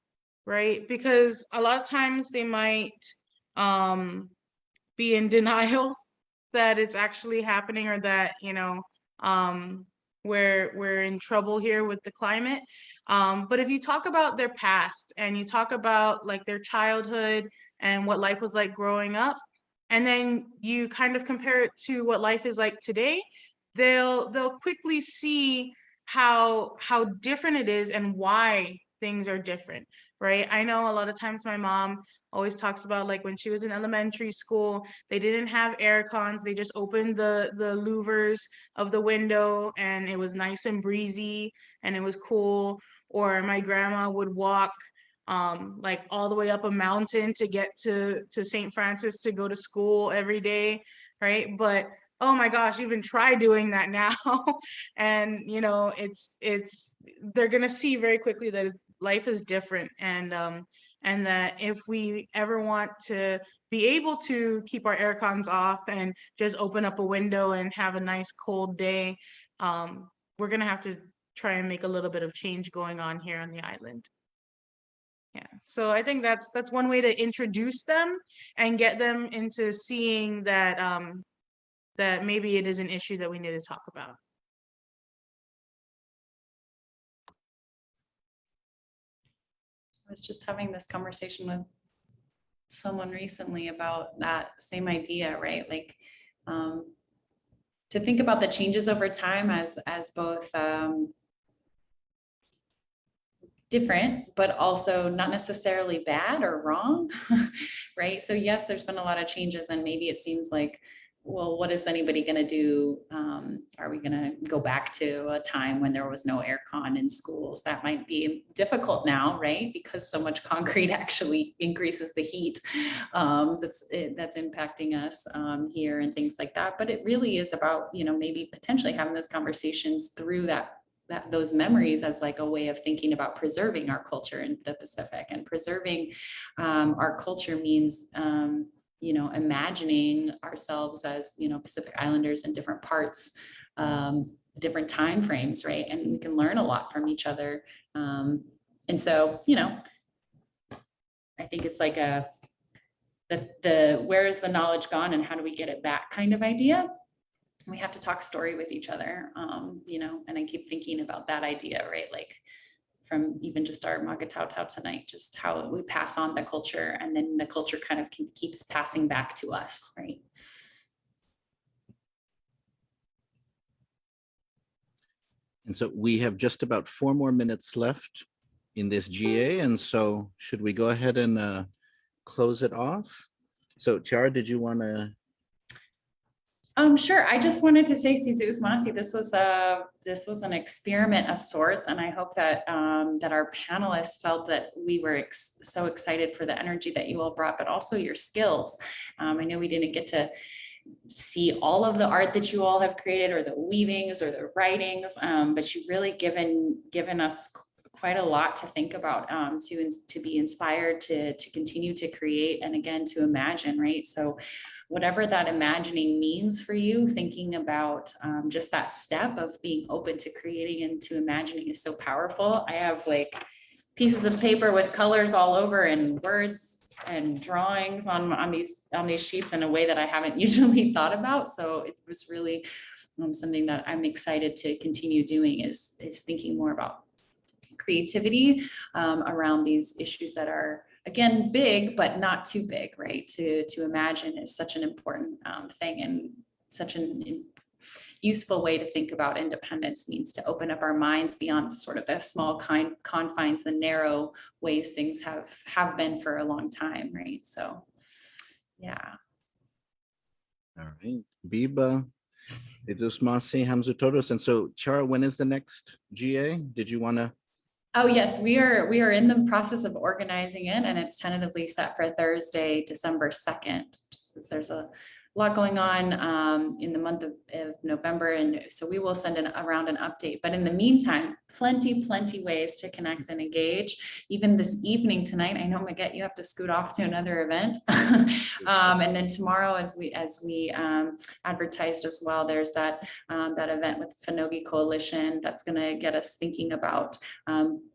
right? Because a lot of times they might be in denial that it's actually happening, or that, you know, we're in trouble here with the climate. But if you talk about their past and you talk about like their childhood and what life was like growing up, and then you kind of compare it to what life is like today, they'll quickly see how different it is and why things are different, right? I know a lot of times my mom always talks about like when she was in elementary school, they didn't have air cons, they just opened the louvers of the window and it was nice and breezy and it was cool. Or my grandma would walk like all the way up a mountain to get to St. Francis to go to school every day, right? But oh my gosh, even try doing that now. And you know, it's they're gonna see very quickly that life is different, and that if we ever want to be able to keep our air cons off and just open up a window and have a nice cold day, we're gonna have to try and make a little bit of change going on here on the island. Yeah, so I think that's one way to introduce them and get them into seeing that that maybe it is an issue that we need to talk about. I was just having this conversation with someone recently about that same idea, right? Like to think about the changes over time as both different, but also not necessarily bad or wrong, right? So yes, there's been a lot of changes, and maybe it seems like, well, what is anybody going to do? Are we going to go back to a time when there was no air con in schools? That might be difficult now, right? Because so much concrete actually increases the heat that's impacting us here and things like that. But it really is about, you know, maybe potentially having those conversations through those memories as like a way of thinking about preserving our culture in the Pacific. And preserving our culture means imagining ourselves as, Pacific Islanders in different parts, different time frames, right? And we can learn a lot from each other. And so, I think it's like the where is the knowledge gone and how do we get it back kind of idea. We have to talk story with each other, and I keep thinking about that idea, right? Like from even just our Maga'taotao tonight, just how we pass on the culture and then the culture kind of keeps passing back to us, right? And so we have just about 4 more minutes left in this GA. And so should we go ahead and close it off? So Tiara, did you want to? Sure. I just wanted to say, Masi, this was an experiment of sorts, and I hope that that our panelists felt that we were so excited for the energy that you all brought, but also your skills. I know we didn't get to see all of the art that you all have created, or the weavings, or the writings, but you've really given us quite a lot to think about, to be inspired to continue to create, and again to imagine, right? So whatever that imagining means for you, thinking about just that step of being open to creating and to imagining is so powerful. I have like pieces of paper with colors all over and words and drawings on these sheets in a way that I haven't usually thought about. So it was really something that I'm excited to continue doing, is thinking more about creativity around these issues that are, again, big, but not too big, right? To imagine is such an important thing, and such an useful way to think about independence means to open up our minds beyond sort of the small confines, the narrow ways things have been for a long time, right? So, yeah. All right, Biba, Idusmasi, Hamzutodos. And so Chara, when is the next GA? Did you want to? Oh, yes, we are in the process of organizing it, and it's tentatively set for Thursday, December 2nd. Just as there's a lot going on in the month of November, and so we will send around an update. But in the meantime, plenty ways to connect and engage. Even this evening tonight, I know, Maga'taotao, you have to scoot off to another event, and then tomorrow, as we advertised as well, there's that event with Finogi Coalition that's going to get us thinking about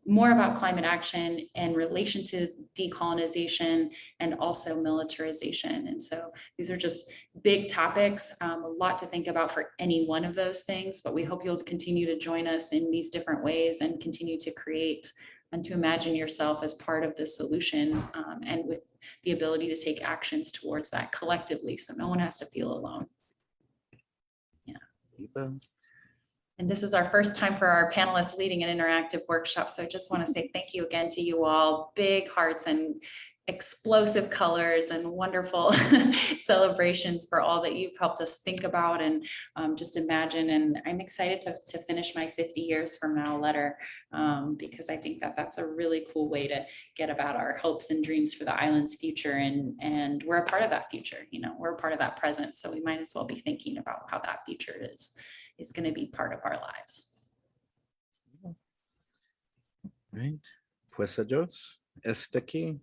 more about climate action in relation to decolonization and also militarization. And so these are just big topics, a lot to think about for any one of those things, but we hope you'll continue to join us in these different ways and continue to create and to imagine yourself as part of the solution, and with the ability to take actions towards that collectively, so no one has to feel alone. Yeah. And this is our first time for our panelists leading an interactive workshop. So I just want to say thank you again to you all. Big hearts and explosive colors and wonderful celebrations for all that you've helped us think about and just imagine. And I'm excited to finish my 50 years from now letter, because I think that that's a really cool way to get about our hopes and dreams for the island's future. And we're a part of that future, we're a part of that present. So we might as well be thinking about how that future is going to be part of our lives. Right. Pues adiós. Este aquí.